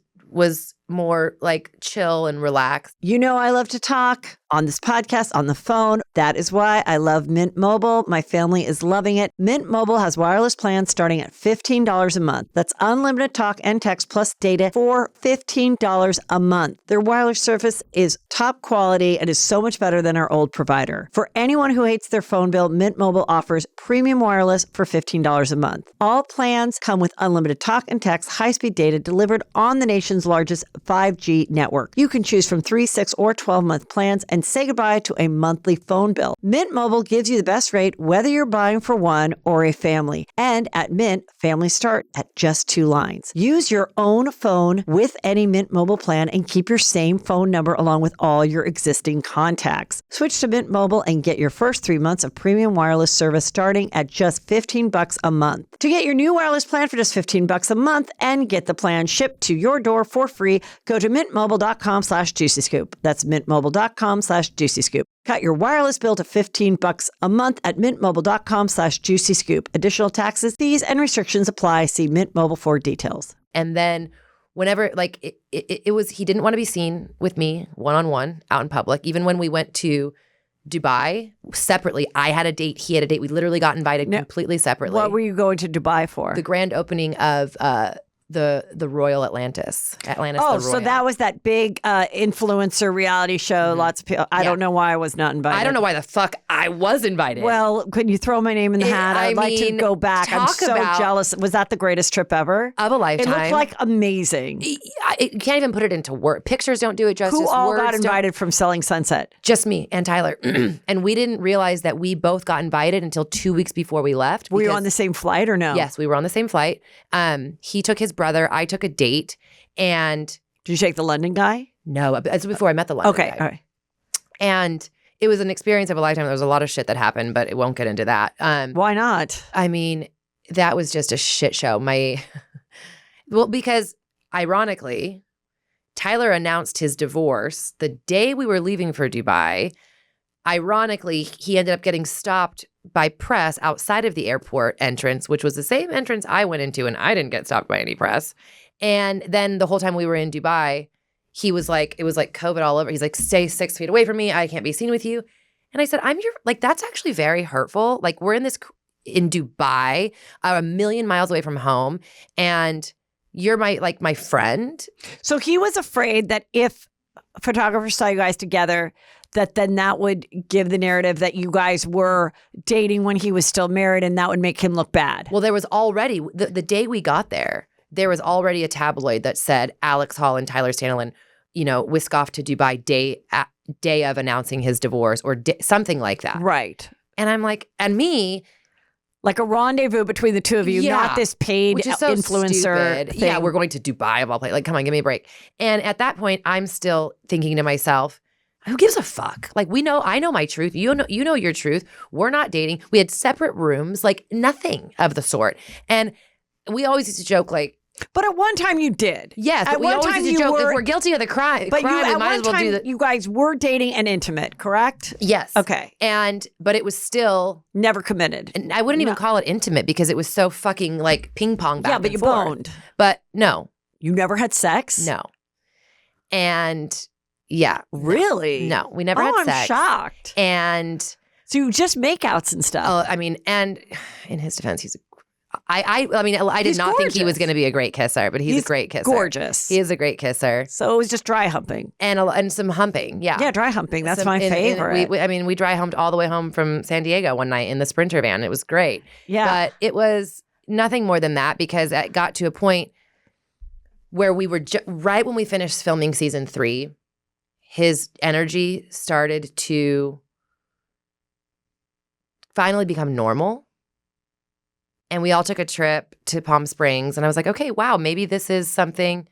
Speaker 3: more like chill and relaxed.
Speaker 2: I love to talk on this podcast, on the phone. That is why I love Mint Mobile. My family is loving it. Mint Mobile has wireless plans starting at $15 a month. That's unlimited talk and text plus data for $15 a month. Their wireless service is top quality and is so much better than our old provider. For anyone who hates their phone bill, Mint Mobile offers premium wireless for $15 a month. All plans come with unlimited talk and text, high-speed data delivered on the nation's largest 5G network. You can choose from 3, 6, or 12-month plans and say goodbye to a monthly phone bill. Mint Mobile gives you the best rate whether you're buying for one or a family. And at Mint, families start at just 2 lines. Use your own phone with any Mint Mobile plan and keep your same phone number along with all your existing contacts. Switch to Mint Mobile and get your first 3 months of premium wireless service starting at just $15 a month. To get your new wireless plan for just $15 a month and get the plan shipped to your door for free, go to mintmobile.com/juicyscoop. That's mintmobile.com/juicyscoop. Cut your wireless bill to $15 a month at mintmobile.com/juicyscoop. Additional taxes, fees, and restrictions apply. See Mint Mobile for details.
Speaker 3: And then whenever, like, it was, he didn't want to be seen with me one-on-one out in public. Even when we went to Dubai separately, I had a date, he had a date. We literally got invited completely separately.
Speaker 2: What were you going to Dubai for?
Speaker 3: The grand opening of the Royal Atlantis. Atlantis.
Speaker 2: Oh,
Speaker 3: the Royal.
Speaker 2: So that was that big influencer reality show. Lots of people. I don't know why I was not invited.
Speaker 3: I don't know why the fuck I was invited.
Speaker 2: Well, could you throw my name in the hat? I'd like to go back. I'm so jealous. Was that the greatest trip ever?
Speaker 3: Of a lifetime.
Speaker 2: It looked like amazing.
Speaker 3: You can't even put it into words. Pictures don't do it justice.
Speaker 2: Who all
Speaker 3: Words
Speaker 2: got invited from Selling Sunset?
Speaker 3: Just me and Tyler. And we didn't realize that we both got invited until 2 weeks before we left.
Speaker 2: Were you on the same flight or no?
Speaker 3: Yes, we were on the same flight. He took his brother. I took a date. And
Speaker 2: did you take the London guy?
Speaker 3: No, it's before I met the London guy.
Speaker 2: All right. And
Speaker 3: it was an experience of a lifetime. There was a lot of shit that happened, but it won't get into that.
Speaker 2: Why not?
Speaker 3: I mean, that was just a shit show. Because ironically, Tyler announced his divorce the day we were leaving for Dubai. Ironically, he ended up getting stopped by press outside of the airport entrance, which was the same entrance I went into, and I didn't get stopped by any press. And then the whole time we were in Dubai, he was like, it was like COVID all over. He's like, stay 6 feet away from me. I can't be seen with you. And I said, that's actually very hurtful. Like, we're in Dubai, a million miles away from home, and you're my friend.
Speaker 2: So he was afraid that if photographers saw you guys together, that would give the narrative that you guys were dating when he was still married, and that would make him look bad.
Speaker 3: Well, there was already, the day we got there was already a tabloid that said Alex Hall and Tyler Stanley, whisk off to Dubai day of announcing his divorce, or something like that.
Speaker 2: Right.
Speaker 3: And I'm like, and me,
Speaker 2: like a rendezvous between the two of you, not this paid
Speaker 3: which is so
Speaker 2: influencer
Speaker 3: stupid.
Speaker 2: thing.
Speaker 3: Yeah, we're going to Dubai of all places. Like, come on, give me a break. And at that point, I'm still thinking to myself, who gives a fuck? Like, I know my truth. You know your truth. We're not dating. We had separate rooms, like nothing of the sort. And we always used to joke, like,
Speaker 2: but at one time you did.
Speaker 3: Yes, but we always used to joke, if we're guilty of the crime,
Speaker 2: but
Speaker 3: we might as well do that.
Speaker 2: You guys were dating and intimate, correct?
Speaker 3: Yes.
Speaker 2: Okay.
Speaker 3: But it was still
Speaker 2: never committed.
Speaker 3: And I wouldn't even call it intimate because it was so fucking like ping pong back.
Speaker 2: Yeah, but
Speaker 3: and
Speaker 2: you
Speaker 3: forth.
Speaker 2: boned.
Speaker 3: But no.
Speaker 2: You never had sex?
Speaker 3: No. And yeah.
Speaker 2: Really?
Speaker 3: No, we never had sex.
Speaker 2: I'm shocked.
Speaker 3: And
Speaker 2: so you just makeouts and stuff.
Speaker 3: Oh, I mean, and in his defense, he's I did
Speaker 2: He's
Speaker 3: not think he was
Speaker 2: gorgeous.
Speaker 3: going to be a great kisser, but he's a great kisser.
Speaker 2: Gorgeous.
Speaker 3: He is a great kisser.
Speaker 2: So it was just dry humping.
Speaker 3: And some humping. Yeah.
Speaker 2: Yeah, dry humping. That's my favorite.
Speaker 3: We dry humped all the way home from San Diego one night in the Sprinter van. It was great.
Speaker 2: Yeah.
Speaker 3: But it was nothing more than that because it got to a point where we were right when we finished filming season 3, his energy started to finally become normal. And we all took a trip to Palm Springs. And I was like, okay, wow, maybe this is something.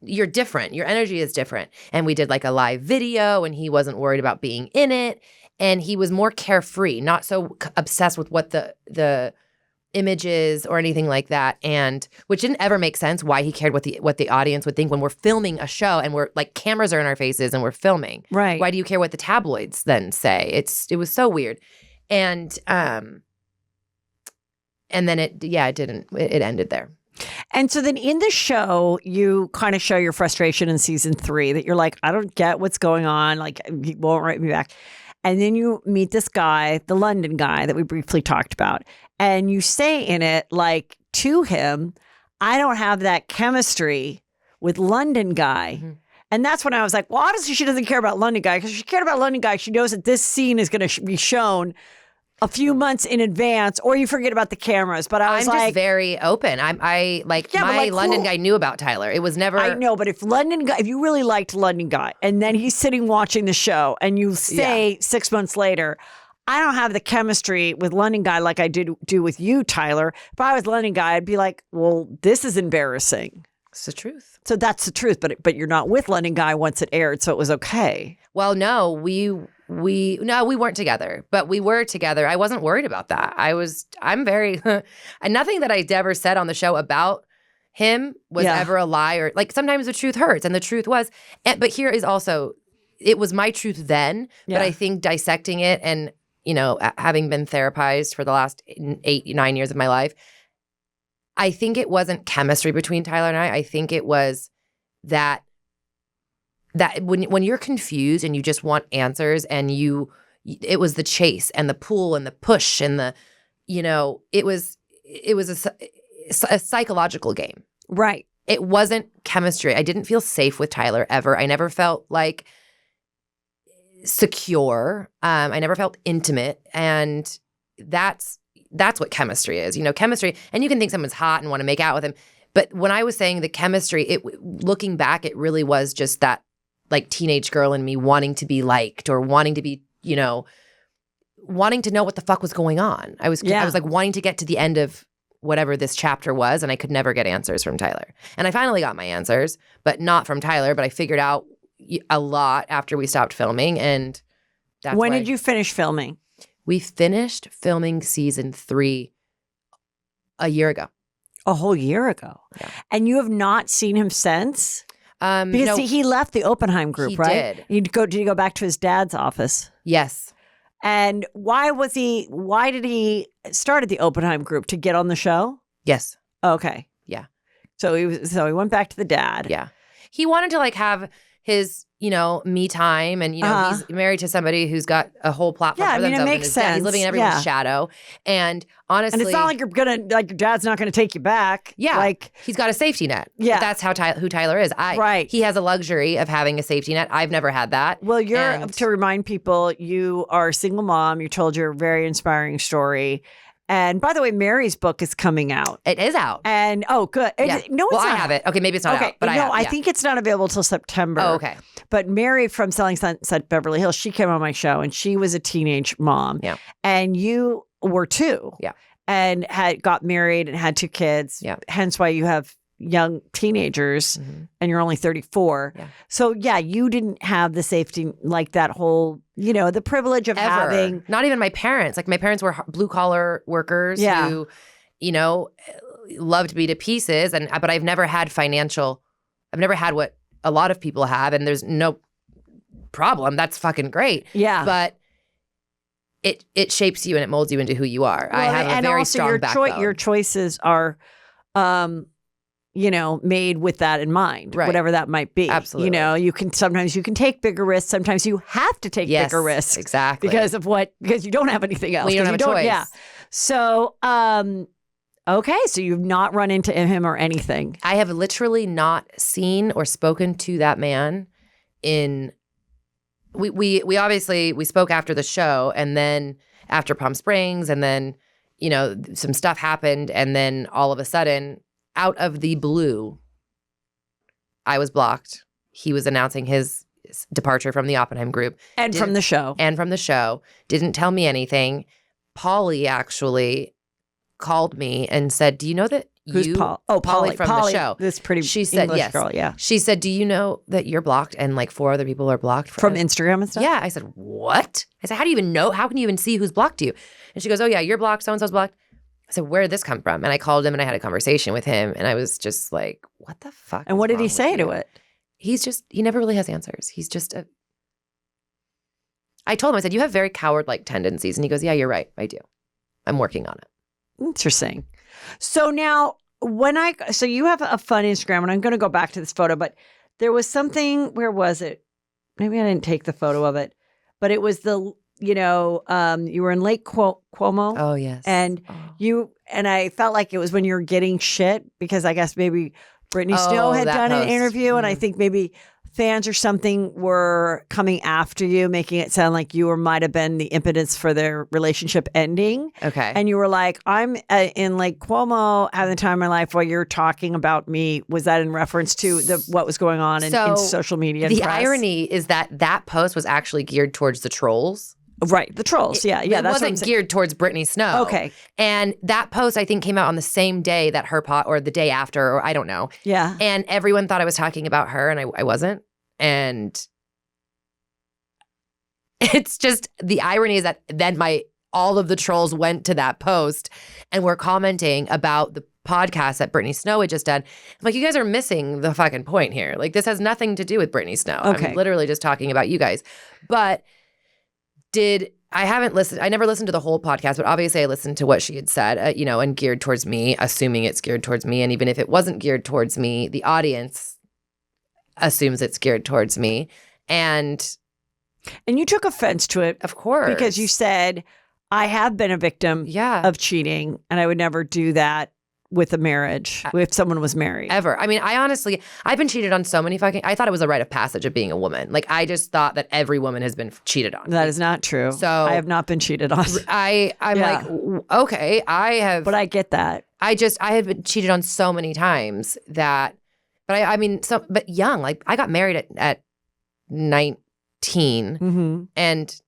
Speaker 3: You're different. Your energy is different. And we did like a live video and he wasn't worried about being in it. And he was more carefree, not so obsessed with what the image is or anything like that. And which didn't ever make sense why he cared what the audience would think when we're filming a show and we're like cameras are in our faces and we're filming.
Speaker 2: Right.
Speaker 3: Why do you care what the tabloids then say? It was so weird. And then it ended there.
Speaker 2: And so then in the show, you kind of show your frustration in season 3 that you're like, I don't get what's going on. Like, he won't write me back. And then you meet this guy, the London guy that we briefly talked about. And you say in it, like, to him, I don't have that chemistry with London guy. Mm-hmm. And that's when I was like, well, honestly, she doesn't care about London guy because if she cared about London guy, she knows that this scene is going to be shown a few months in advance, or you forget about the cameras. But I'm
Speaker 3: just very open. My London guy knew about Tyler. It was never.
Speaker 2: I know, but if you really liked London guy, and then he's sitting watching the show, and you say 6 months later, I don't have the chemistry with London guy like I do with you, Tyler. If I was London guy, I'd be like, well, this is embarrassing.
Speaker 3: It's the truth.
Speaker 2: So that's the truth. But you're not with London guy once it aired, so it was okay.
Speaker 3: Well, no, we weren't together, but we were together. I wasn't worried about that. I'm very, nothing that I ever said on the show about him was ever a lie or like sometimes the truth hurts and the truth was, but here is also, it was my truth then, but I think dissecting it and, having been therapized for the last 8-9 years of my life, I think it wasn't chemistry between Tyler and I think it was that when you're confused and you just want answers and it was the chase and the pull and the push and the, it was a psychological game.
Speaker 2: Right.
Speaker 3: It wasn't chemistry. I didn't feel safe with Tyler ever. I never felt like secure. I never felt intimate. And that's what chemistry is, chemistry. And you can think someone's hot and want to make out with him. But when I was saying the chemistry, looking back, it really was just that like teenage girl in me wanting to be liked or wanting to be, wanting to know what the fuck was going on. I was like wanting to get to the end of whatever this chapter was, and I could never get answers from Tyler. And I finally got my answers, but not from Tyler, but I figured out a lot after we stopped filming. And that's
Speaker 2: when did you finish filming?
Speaker 3: We finished filming season 3 a year ago.
Speaker 2: A whole year ago.
Speaker 3: Yeah.
Speaker 2: And you have not seen him since? Because he left the Oppenheim group, right? Did he go back to his dad's office?
Speaker 3: Yes.
Speaker 2: And why did he start at the Oppenheim group? To get on the show?
Speaker 3: Yes.
Speaker 2: Okay.
Speaker 3: Yeah.
Speaker 2: So he went back to the dad.
Speaker 3: Yeah. He wanted to like have his, me time and, he's married to somebody who's got a whole platform for themselves.
Speaker 2: It makes sense.
Speaker 3: He's living in everyone's shadow. And honestly.
Speaker 2: And it's not like your dad's not going to take you back.
Speaker 3: Yeah.
Speaker 2: Like
Speaker 3: he's got a safety net.
Speaker 2: Yeah.
Speaker 3: That's who Tyler is.
Speaker 2: Right.
Speaker 3: He has a luxury of having a safety net. I've never had that.
Speaker 2: Well, to remind people, you are a single mom. You told your very inspiring story. And by the way, Mary's book is coming out.
Speaker 3: It is out.
Speaker 2: And good.
Speaker 3: Yeah.
Speaker 2: No, it's not.
Speaker 3: I have it. Okay, maybe it's not out, but
Speaker 2: I think it's not available till September.
Speaker 3: Oh, okay.
Speaker 2: But Mary from Selling Sunset Beverly Hills, she came on my show and she was a teenage mom.
Speaker 3: Yeah.
Speaker 2: And you were too.
Speaker 3: Yeah.
Speaker 2: And got married and had 2 kids.
Speaker 3: Yeah.
Speaker 2: Hence why you have young teenagers and you're only 34.
Speaker 3: Yeah.
Speaker 2: So you didn't have the safety, like that whole, the privilege of having.
Speaker 3: Not even my parents. Like my parents were blue collar workers who, loved me to pieces. But I've never had what a lot of people have. And there's no problem. That's fucking great.
Speaker 2: Yeah.
Speaker 3: But it shapes you and it molds you into who you are.
Speaker 2: Well,
Speaker 3: I have a very strong backbone.
Speaker 2: Your choices are, made with that in mind,
Speaker 3: Right.
Speaker 2: whatever that might be.
Speaker 3: Absolutely.
Speaker 2: Sometimes you can take bigger risks. Sometimes you have to take bigger risks.
Speaker 3: Exactly.
Speaker 2: Because you don't have anything else.
Speaker 3: Well, you don't have a choice.
Speaker 2: Yeah. So, okay. So you've not run into him or anything.
Speaker 3: I have literally not seen or spoken to that man we obviously we spoke after the show and then after Palm Springs and then, some stuff happened and then all of a sudden out of the blue, I was blocked. He was announcing his departure from the Oppenheim group.
Speaker 2: From the show.
Speaker 3: And from the show. Didn't tell me anything. Pauly actually called me and said, do you know that
Speaker 2: Who's Paul? Oh,
Speaker 3: Pauly from the show.
Speaker 2: This pretty
Speaker 3: she said,
Speaker 2: English
Speaker 3: yes.
Speaker 2: girl, yeah.
Speaker 3: She said, do you know that you're blocked and like 4 other people are blocked?
Speaker 2: From Instagram and stuff?
Speaker 3: Yeah. I said, what? I said, how do you even know? How can you even see who's blocked you? And she goes, oh yeah, you're blocked. So-and-so's blocked. I said, where did this come from? And I called him and I had a conversation with him and I was just like, what the fuck?
Speaker 2: And what did he say to it?
Speaker 3: He never really has answers. He's just I told him, I said, you have very coward-like tendencies. And he goes, yeah, you're right. I do. I'm working on it.
Speaker 2: Interesting. So now so you have a fun Instagram and I'm going to go back to this photo, but there was something, where was it? Maybe I didn't take the photo of it, but it was you were in Lake Como.
Speaker 3: Oh, yes.
Speaker 2: And I felt like it was when you were getting shit because I guess maybe Brittany Snow had done an interview and I think maybe fans or something were coming after you, making it sound like you might have been the impetus for their relationship ending.
Speaker 3: Okay.
Speaker 2: And you were like, I'm in Lake Como having the time of my life while you're talking about me. Was that in reference to what was going on in social media?
Speaker 3: The irony is that post was actually geared towards the trolls.
Speaker 2: Right. The trolls. Yeah.
Speaker 3: It wasn't geared towards Brittany Snow.
Speaker 2: Okay.
Speaker 3: And that post, I think, came out on the same day that or the day after, or I don't know.
Speaker 2: Yeah.
Speaker 3: And everyone thought I was talking about her and I wasn't. And it's just, the irony is that then all of the trolls went to that post and were commenting about the podcast that Brittany Snow had just done. I'm like, you guys are missing the fucking point here. Like, this has nothing to do with Brittany Snow.
Speaker 2: Okay.
Speaker 3: I'm literally just talking about you guys. But I never listened to the whole podcast, but obviously I listened to what she had said, and geared towards me, assuming it's geared towards me. And even if it wasn't geared towards me, the audience assumes it's geared towards me. And
Speaker 2: you took offense to it.
Speaker 3: Of course.
Speaker 2: Because you said, I have been a victim of cheating and I would never do that with a marriage, if someone was married.
Speaker 3: Ever. I mean, I've been cheated on so many I thought it was a rite of passage of being a woman. Like, I just thought that every woman has been cheated on.
Speaker 2: That is not true.
Speaker 3: So
Speaker 2: I have not been cheated on.
Speaker 3: I'm like, okay, I have.
Speaker 2: But I get that.
Speaker 3: I have been cheated on so many times but but young, like I got married at 19 and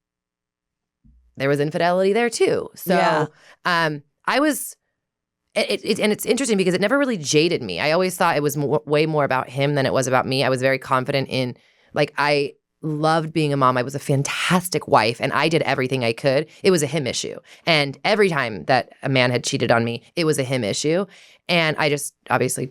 Speaker 3: there was infidelity there too. So I was, and it's interesting because it never really jaded me. I always thought it was way more about him than it was about me. I was very confident in, like, I loved being a mom. I was a fantastic wife and I did everything I could. It was a him issue. And every time that a man had cheated on me, it was a him issue. And I just obviously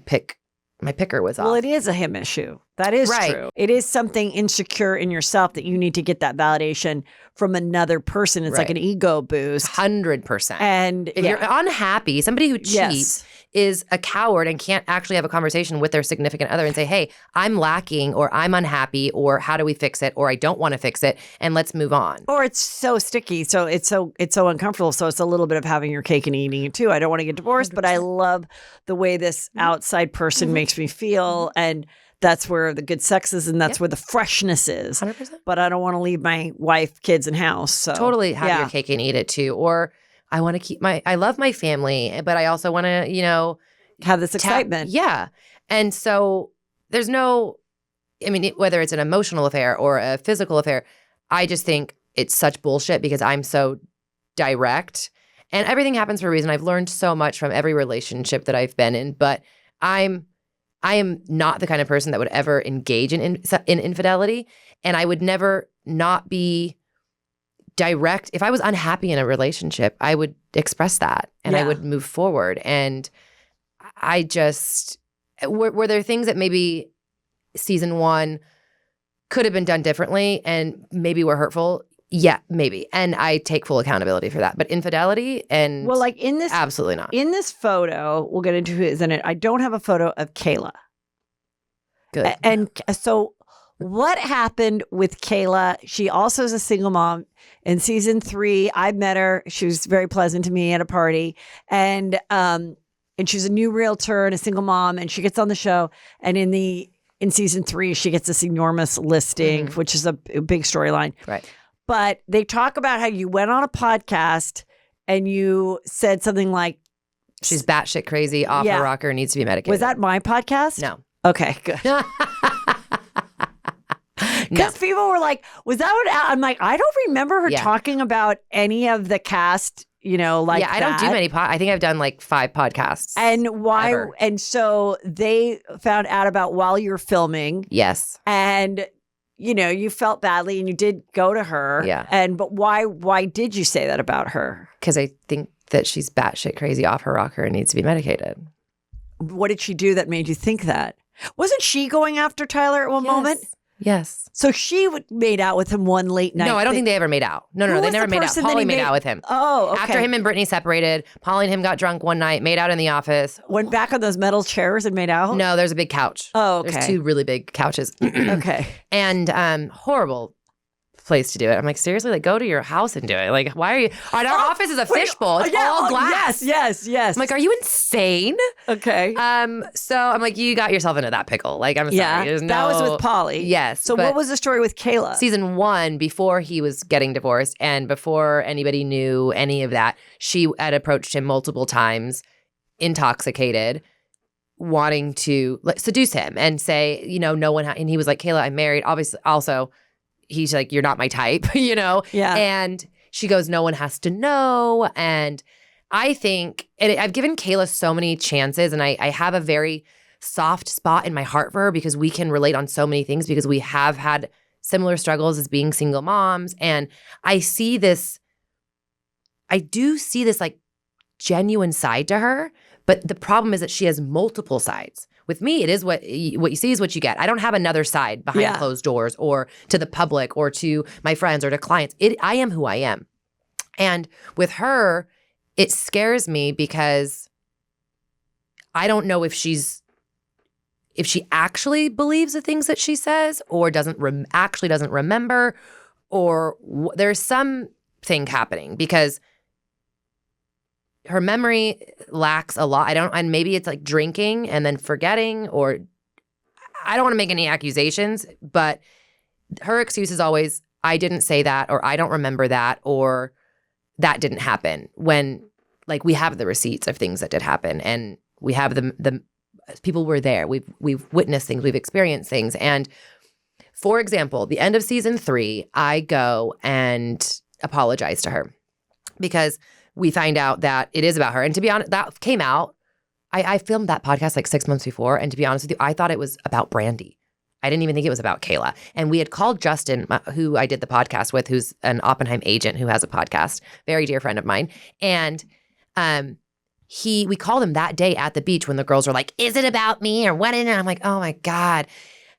Speaker 3: my picker was off.
Speaker 2: Well, it is a him issue. That is true. It is something insecure in yourself that you need to get that validation from another person. It's like an ego boost.
Speaker 3: 100%.
Speaker 2: And
Speaker 3: if you're unhappy, somebody who cheats is a coward and can't actually have a conversation with their significant other and say, hey, I'm lacking or I'm unhappy or how do we fix it or I don't want to fix it and let's move on.
Speaker 2: Or it's so sticky. So it's so uncomfortable. So it's a little bit of having your cake and eating it too. I don't want to get divorced, 100%. But I love the way this outside person makes me feel. And that's where the good sex is and that's where the freshness is.
Speaker 3: 100%.
Speaker 2: But I don't want to leave my wife, kids, and house. So
Speaker 3: totally have your cake and eat it too. Or I want to keep I love my family, but I also want to,
Speaker 2: have this excitement.
Speaker 3: Yeah. And so there's whether it's an emotional affair or a physical affair, I just think it's such bullshit because I'm so direct and everything happens for a reason. I've learned so much from every relationship that I've been in, but I am not the kind of person that would ever engage in infidelity, and I would never not be direct. If I was unhappy in a relationship, I would express that, and I would move forward. And I just were there things that maybe season 1 could have been done differently and maybe were hurtful? Yeah, maybe. And I take full accountability for that. But infidelity and
Speaker 2: Well, like in this,
Speaker 3: absolutely not.
Speaker 2: In this photo, we'll get into who is in it. I don't have a photo of Kayla.
Speaker 3: Good.
Speaker 2: And so what happened with Kayla? She also is a single mom. In season 3, I met her. She was very pleasant to me at a party. And she's a new realtor and a single mom. And she gets on the show. And in season 3, she gets this enormous listing, which is a big storyline.
Speaker 3: Right.
Speaker 2: But they talk about how you went on a podcast and you said something like,
Speaker 3: she's batshit crazy, off her rocker, needs to be medicated.
Speaker 2: Was that my podcast?
Speaker 3: No.
Speaker 2: Okay, good. Because people were like, was that what? I'm like, I don't remember her talking about any of the cast, like
Speaker 3: I don't do many I think I've done like 5 podcasts.
Speaker 2: And why?
Speaker 3: Ever.
Speaker 2: And so they found out about while you were filming.
Speaker 3: Yes.
Speaker 2: And you felt badly and you did go to her.
Speaker 3: Yeah.
Speaker 2: But why did you say that about her?
Speaker 3: Because I think that she's batshit crazy, off her rocker, and needs to be medicated.
Speaker 2: What did she do that made you think that? Wasn't she going after Tyler at one moment?
Speaker 3: Yes.
Speaker 2: So she made out with him one late night.
Speaker 3: No, I don't think they ever made out. No, they never made out. Pauly made out with him.
Speaker 2: Oh, okay.
Speaker 3: After him and Brittany separated, Pauly and him got drunk one night, made out in the office.
Speaker 2: Went back on those metal chairs and made out?
Speaker 3: No, there's a big couch.
Speaker 2: Oh, okay.
Speaker 3: There's 2 really big couches.
Speaker 2: Okay.
Speaker 3: And horrible place to do it. I'm like, seriously, like go to your house and do it. Like, why are you? Our office is a fishbowl. It's all glass.
Speaker 2: Yes.
Speaker 3: I'm like, are you insane?
Speaker 2: Okay.
Speaker 3: So I'm like, you got yourself into that pickle. Like, I'm sorry.
Speaker 2: Yeah, that was with Pauly.
Speaker 3: Yes.
Speaker 2: So what was the story with Kayla?
Speaker 3: Season 1, before he was getting divorced and before anybody knew any of that, she had approached him multiple times, intoxicated, wanting to seduce him and say, no one. And he was like, Kayla, I'm married. Obviously, also. He's like, you're not my type,
Speaker 2: Yeah.
Speaker 3: And she goes, no one has to know. And I think, and I've given Kayla so many chances, and I have a very soft spot in my heart for her because we can relate on so many things because we have had similar struggles as being single moms. And I do see this like genuine side to her, but the problem is that she has multiple sides. With me, it is what you see is what you get. I don't have another side behind closed doors or to the public or to my friends or to clients. I am who I am. And with her, it scares me because I don't know if she actually believes the things that she says or doesn't remember, or there's something happening because her memory lacks a lot. And maybe it's like drinking and then forgetting, or I don't want to make any accusations, but her excuse is always, I didn't say that, or I don't remember that, or that didn't happen, when like we have the receipts of things that did happen and we have the people were there. We've witnessed things, we've experienced things. And for example, the end of season 3, I go and apologize to her because we find out that it is about her. And to be honest, that came out. I filmed that podcast like 6 months before. And to be honest with you, I thought it was about Brandy. I didn't even think it was about Kayla. And we had called Justin, who I did the podcast with, who's an Oppenheim agent who has a podcast, very dear friend of mine. And we called him that day at the beach when the girls were like, is it about me or what? And I'm like, oh my God.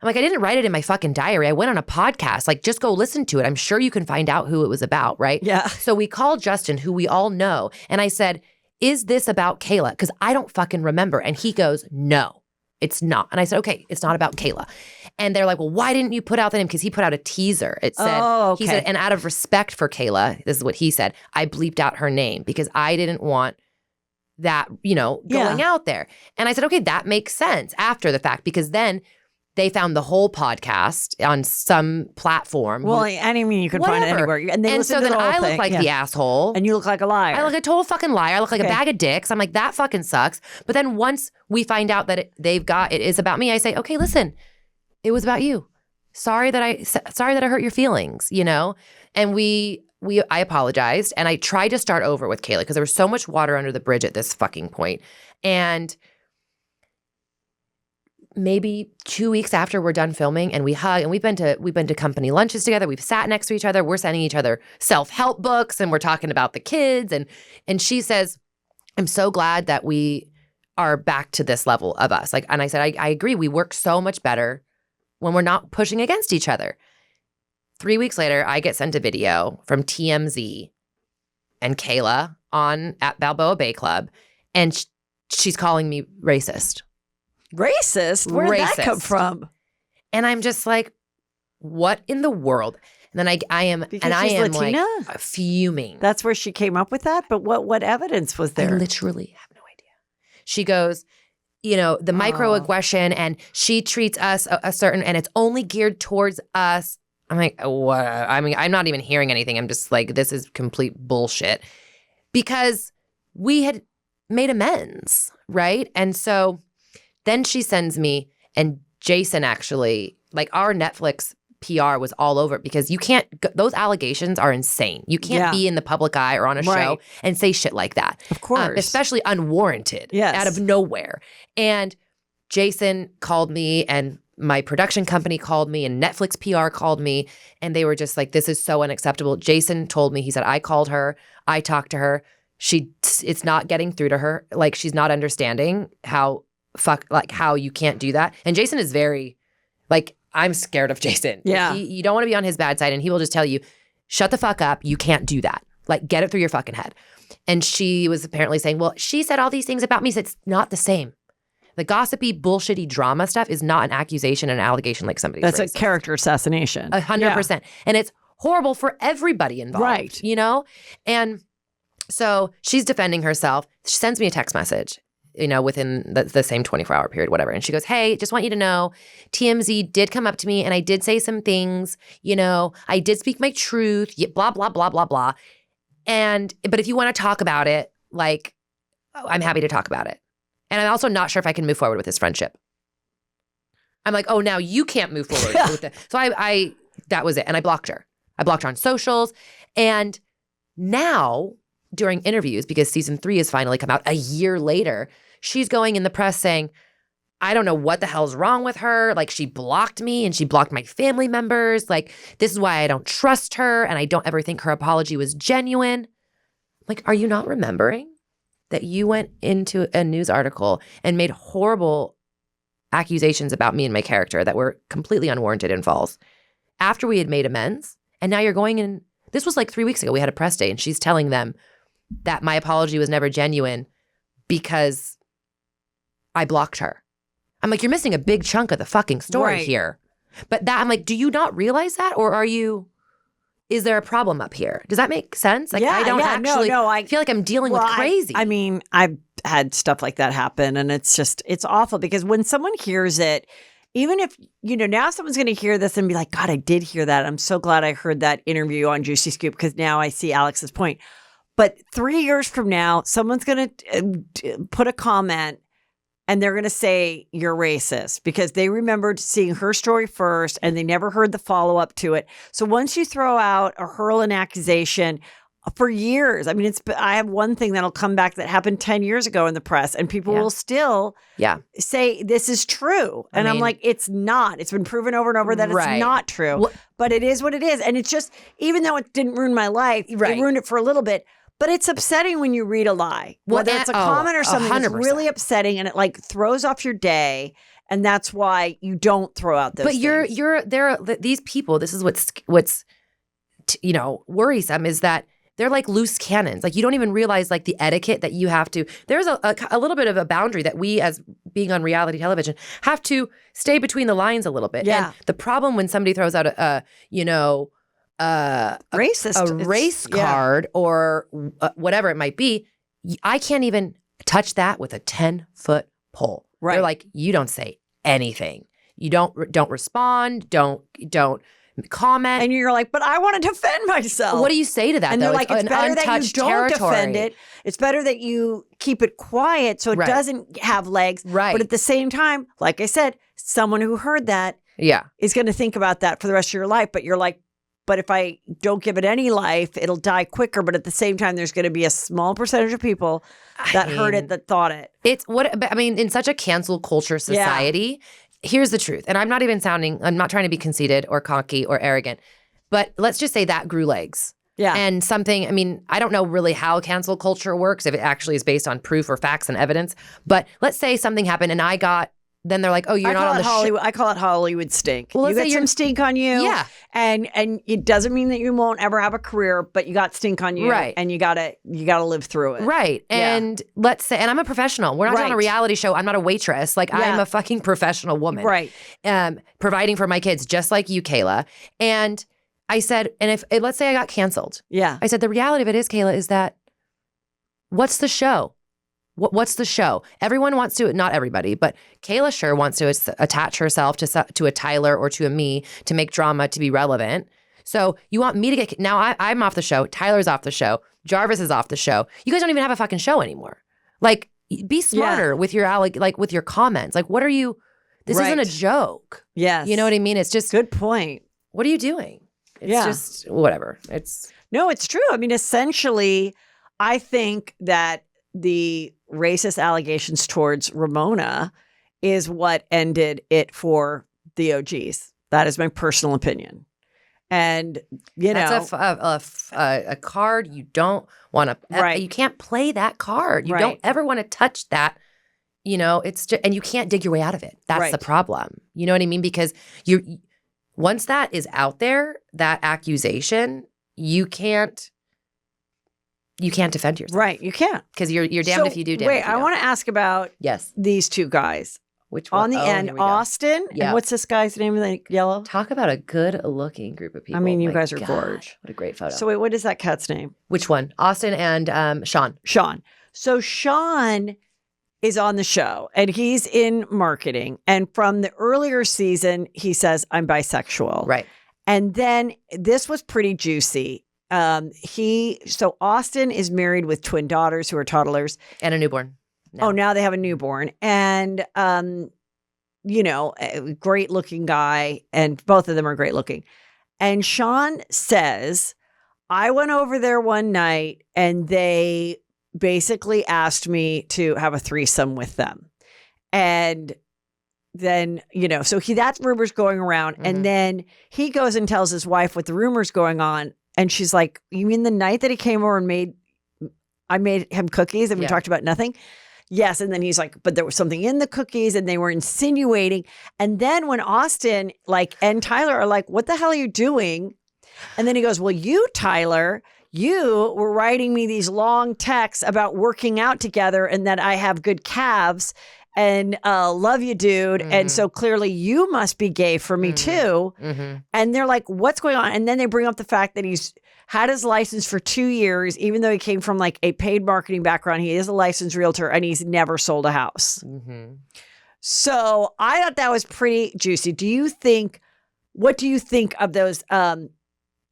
Speaker 3: I'm like, I didn't write it in my fucking diary. I went on a podcast. Like, just go listen to it. I'm sure you can find out who it was about, right?
Speaker 2: Yeah.
Speaker 3: So we called Justin, who we all know. And I said, is this about Kayla? Because I don't fucking remember. And he goes, no, it's not. And I said, okay, it's not about Kayla. And they're like, well, why didn't you put out the name? Because he put out a teaser. It said, he said, and out of respect for Kayla, this is what he said, I bleeped out her name because I didn't want that, going out there. And I said, okay, that makes sense after the fact, because then they found the whole podcast on some platform.
Speaker 2: Well, I mean, you can find it anywhere. And
Speaker 3: so then I look like the asshole.
Speaker 2: And you look like a liar.
Speaker 3: I look like a total fucking liar. I look like a bag of dicks. I'm like, that fucking sucks. But then once we find out that it is about me, I say, okay, listen, it was about you. Sorry that I hurt your feelings, And I apologized, and I tried to start over with Kayla because there was so much water under the bridge at this fucking point. And maybe 2 weeks after we're done filming and we hug, and we've been to company lunches together. We've sat next to each other. We're sending each other self-help books and we're talking about the kids. And she says, I'm so glad that we are back to this level of us. Like, and I said, I agree. We work so much better when we're not pushing against each other. 3 weeks later, I get sent a video from TMZ and Kayla at Balboa Bay Club, and she's calling me racist.
Speaker 2: Racist? Where did that come from?
Speaker 3: And I'm just like, what in the world? And then I am
Speaker 2: Latina?
Speaker 3: like fuming.
Speaker 2: That's where she came up with that? But what evidence was there?
Speaker 3: I literally have no idea. She goes, the microaggression, and she treats us a certain, and it's only geared towards us. I'm like, what? I mean, I'm not even hearing anything. I'm just like, this is complete bullshit. Because we had made amends, right? And so then she sends me, and Jason actually, like our Netflix PR was all over it because you can't, those allegations are insane. You can't be in the public eye or on a show and say shit like that.
Speaker 2: Of course.
Speaker 3: Especially unwarranted, out of nowhere. And Jason called me, and my production company called me, and Netflix PR called me, and they were just like, this is so unacceptable. Jason told me, he said, I called her, I talked to her. It's not getting through to her. Like, she's not understanding how you can't do that. And Jason is very, like, I'm scared of Jason.
Speaker 2: Yeah.
Speaker 3: You don't want to be on his bad side, and he will just tell you, shut the fuck up. You can't do that. Like, get it through your fucking head. And she was apparently saying, well, she said all these things about me. So it's not the same. The gossipy, bullshitty drama stuff is not an accusation and an allegation like somebody's
Speaker 2: That's
Speaker 3: racist.
Speaker 2: A character assassination.
Speaker 3: 100%. And it's horrible for everybody involved.
Speaker 2: Right.
Speaker 3: And so she's defending herself. She sends me a text message, within the same 24-hour period, whatever. And she goes, hey, just want you to know, TMZ did come up to me and I did say some things, I did speak my truth, blah, blah, blah, blah, blah. But if you want to talk about it, like, I'm happy to talk about it. And I'm also not sure if I can move forward with this friendship. I'm like, oh, now you can't move forward with it. So I that was it. And I blocked her. I blocked her on socials. And now, during interviews, because season 3 has finally come out a year later, she's going in the press saying, I don't know what the hell's wrong with her. Like, she blocked me and she blocked my family members. Like, this is why I don't trust her. And I don't ever think her apology was genuine. Like, are you not remembering that you went into a news article and made horrible accusations about me and my character that were completely unwarranted and false after we had made amends? And now you're going in. This was like 3 weeks ago. We had a press day, and she's telling them that my apology was never genuine because I blocked her. I'm like, you're missing a big chunk of the fucking story here. But I'm like, do you not realize that? Or is there a problem up here? Does that make sense? Like, I don't actually I feel like I'm dealing with crazy.
Speaker 2: I mean, I've had stuff like that happen, and it's awful because when someone hears it, even if, now someone's going to hear this and be like, God, I did hear that. I'm so glad I heard that interview on Juicy Scoop because now I see Alex's point. But 3 years from now, someone's going to put a comment and they're going to say you're racist because they remembered seeing her story first and they never heard the follow-up to it. So once you throw out or hurl an accusation for years, I mean, I have one thing that'll come back that happened 10 years ago in the press and people will still say this is true. And I'm like, it's not. It's been proven over and over that it's not true. Well, but it is what it is. And it's just, even though it didn't ruin my life, it ruined it for a little bit. But it's upsetting when you read a lie, whether it's a comment or something. 100%. It's really upsetting, and it like throws off your day, and that's why you don't throw out those. But
Speaker 3: these people. This is what's worrisome is that they're like loose cannons. Like, you don't even realize like the etiquette that you have to. There's a little bit of a boundary that we, as being on reality television, have to stay between the lines a little bit.
Speaker 2: Yeah.
Speaker 3: And the problem when somebody throws out a race card or whatever it might be, I can't even touch that with a 10-foot pole.
Speaker 2: Right.
Speaker 3: They're like, you don't say anything. You don't respond. Don't comment.
Speaker 2: And you're like, but I want to defend myself.
Speaker 3: What do you say to that?
Speaker 2: And
Speaker 3: though?
Speaker 2: they're like, it's better that you don't defend it. It's better that you keep it quiet so it doesn't have legs.
Speaker 3: Right.
Speaker 2: But at the same time, like I said, someone who heard that is going to think about that for the rest of your life. But you're like, but if I don't give it any life, it'll die quicker. But at the same time, there's going to be a small percentage of people that heard it, that thought it.
Speaker 3: In such a cancel culture society, here's the truth. And I'm not trying to be conceited or cocky or arrogant, but let's just say that grew legs.
Speaker 2: Yeah.
Speaker 3: And I don't know really how cancel culture works, if it actually is based on proof or facts and evidence. But let's say something happened and I got then they're like, oh, you're not on the show.
Speaker 2: I call it Hollywood stink.
Speaker 3: Well,
Speaker 2: you got some stink on you.
Speaker 3: Yeah.
Speaker 2: And it doesn't mean that you won't ever have a career, but you got stink on you.
Speaker 3: Right.
Speaker 2: And you gotta live through it.
Speaker 3: Right. And let's say, and I'm a professional. We're not on a reality show. I'm not a waitress. Like I'm a fucking professional woman.
Speaker 2: Right.
Speaker 3: Providing for my kids, just like you, Kayla. And I said, and if let's say I got canceled.
Speaker 2: Yeah.
Speaker 3: I said, the reality of it is, Kayla, is that what's the show? What's the show? Everyone wants to, not everybody, but Kayla sure wants to attach herself to a Tyler or to a me to make drama, to be relevant. So you want me to get, now I'm off the show. Tyler's off the show. Jarvis is off the show. You guys don't even have a fucking show anymore. Like, be smarter with your, with your comments. Like, what are you, this isn't a joke.
Speaker 2: Yes.
Speaker 3: You know what I mean? It's just.
Speaker 2: Good point.
Speaker 3: What are you doing? It's just, whatever.
Speaker 2: No, it's true. I mean, essentially, I think that the racist allegations towards Ramona is what ended it for the OGs. That is my personal opinion. And,
Speaker 3: that's a card you don't want to, you can't play that card. You don't ever want to touch that. It's just, and you can't dig your way out of it. That's the problem. You know what I mean? Because once that is out there, that accusation, you can't defend yourself.
Speaker 2: Right. You can't.
Speaker 3: Because you're damned if you do, damned if you don't.
Speaker 2: I want to ask about these two guys.
Speaker 3: Which one?
Speaker 2: On the end, Austin.
Speaker 3: Yeah.
Speaker 2: And what's this guy's name in the yellow?
Speaker 3: Talk about a good-looking group of people.
Speaker 2: I mean, you guys are gorge.
Speaker 3: What a great photo.
Speaker 2: So wait, what is that cat's name?
Speaker 3: Which one? Austin and Sean.
Speaker 2: Sean. So Sean is on the show, and he's in marketing. And from the earlier season, he says, I'm bisexual.
Speaker 3: Right.
Speaker 2: And then this was pretty juicy. So Austin is married with twin daughters who are toddlers.
Speaker 3: And a newborn.
Speaker 2: No. Oh, now they have a newborn. And, a great looking guy. And both of them are great looking. And Sean says, I went over there one night and they basically asked me to have a threesome with them. And then, so that rumor's going around. Mm-hmm. And then he goes and tells his wife what the rumor's going on. And she's like, you mean the night that he came over and I made him cookies and we talked about nothing? Yes. And then he's like, but there was something in the cookies and they were insinuating. And then when Austin and Tyler are like, what the hell are you doing? And then he goes, well, you, Tyler, you were writing me these long texts about working out together and that I have good calves and love you, dude. Mm-hmm. And so clearly you must be gay for me too. Mm-hmm. And they're like, what's going on? And then they bring up the fact that he's had his license for 2 years, even though he came from a paid marketing background. He is a licensed realtor and he's never sold a house. Mm-hmm. So I thought that was pretty juicy. What do you think of those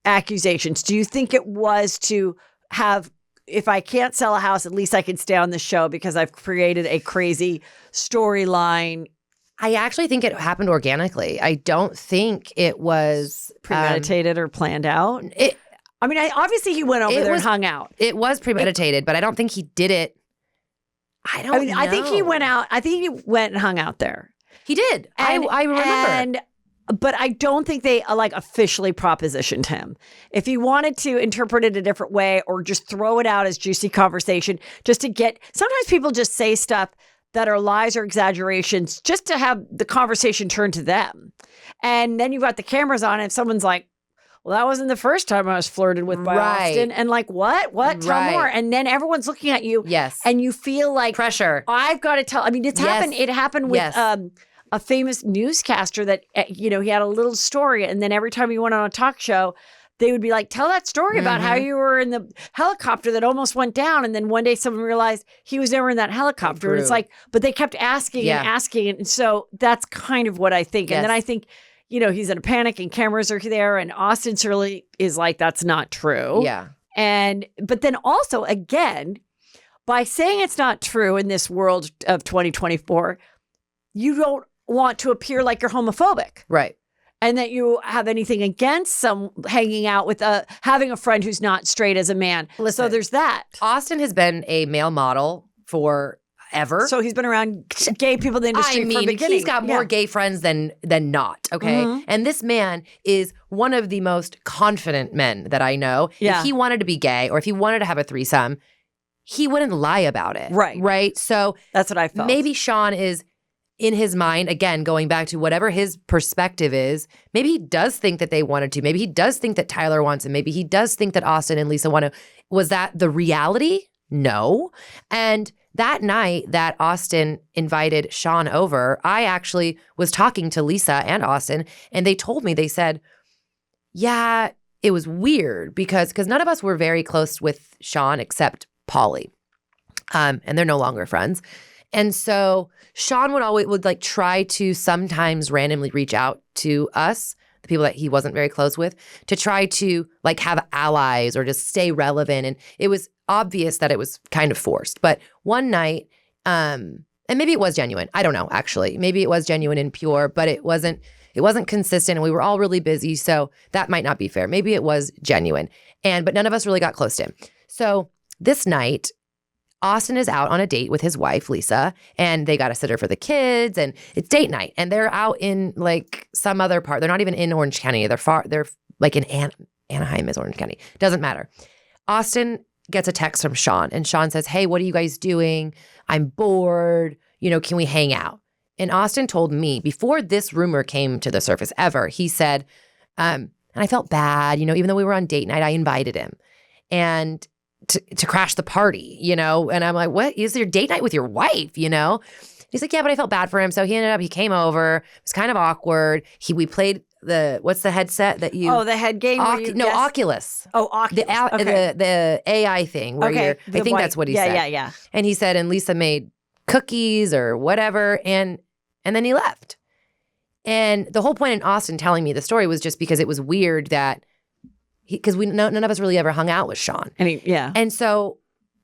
Speaker 2: accusations? Do you think it was to have, if I can't sell a house, at least I can stay on the show because I've created a crazy storyline?
Speaker 3: I actually think it happened organically. I don't think it was
Speaker 2: premeditated or planned out. Obviously he went over there and hung out.
Speaker 3: It was premeditated, but I don't think he did it. I don't know.
Speaker 2: I think he went out. I think he went and hung out there.
Speaker 3: He did. I remember.
Speaker 2: But I don't think they officially propositioned him. If he wanted to interpret it a different way or just throw it out as juicy conversation, just to get, sometimes people just say stuff that are lies or exaggerations just to have the conversation turn to them. And then you've got the cameras on and someone's like, well, that wasn't the first time I was flirted with by Austin. And what? Tell more. And then everyone's looking at you.
Speaker 3: Yes.
Speaker 2: And you feel like
Speaker 3: pressure.
Speaker 2: I've got to tell. I mean, it's happened. It happened with a famous newscaster that, he had a little story. And then every time he went on a talk show, they would be like, tell that story about how you were in the helicopter that almost went down. And then one day someone realized he was never in that helicopter. And it's like, but they kept asking and asking. And so that's kind of what I think. And then I think, he's in a panic and cameras are there. And Austin Shirley is like, that's not true.
Speaker 3: Yeah.
Speaker 2: But then also, again, by saying it's not true in this world of 2024, you don't want to appear like you're homophobic.
Speaker 3: Right.
Speaker 2: And that you have anything against some hanging out with having a friend who's not straight as a man.
Speaker 3: Listen,
Speaker 2: so there's that.
Speaker 3: Austin has been a male model forever.
Speaker 2: So he's been around gay people in the industry from the beginning.
Speaker 3: He's got more gay friends than not, okay? Mm-hmm. And this man is one of the most confident men that I know. Yeah. If he wanted to be gay or if he wanted to have a threesome, he wouldn't lie about it.
Speaker 2: Right.
Speaker 3: Right? So
Speaker 2: that's what I felt.
Speaker 3: Maybe Sean is in his mind, again, going back to whatever his perspective is, maybe he does think that they wanted to. Maybe he does think that Tyler wants him. Maybe he does think that Austin and Lisa want to. Was that the reality? No. And that night that Austin invited Sean over, I actually was talking to Lisa and Austin, and they told me, they said, yeah, it was weird because none of us were very close with Sean except Polly. And they're no longer friends. And so Sean would like try to sometimes randomly reach out to us, the people that he wasn't very close with, to try to like have allies or just stay relevant. And it was obvious that it was kind of forced. But one night, and maybe it was genuine. I don't know, actually. Maybe it was genuine and pure, but it wasn't consistent, and we were all really busy. So that might not be fair. Maybe it was genuine. But none of us really got close to him. So this night, Austin is out on a date with his wife, Lisa, and they got a sitter for the kids, and it's date night. And they're out in like some other part. They're not even in Orange County. They're like in Anaheim is Orange County. Doesn't matter. Austin gets a text from Sean, and Sean says, hey, what are you guys doing? I'm bored. Can we hang out? And Austin told me before this rumor came to the surface ever, he said, and I felt bad, even though we were on date night, I invited him. And to crash the party, and I'm like, what is your date night with your wife, He's like, yeah, but I felt bad for him. So he came over. It was kind of awkward. We played what's the headset that you?
Speaker 2: Oh, the head game?
Speaker 3: Oculus.
Speaker 2: Oh, Oculus.
Speaker 3: The AI thing where I think that's what he said.
Speaker 2: Yeah.
Speaker 3: And he said, and Lisa made cookies or whatever. And then he left. And the whole point in Austin telling me the story was just because it was weird that because none of us really ever hung out with Sean. And so,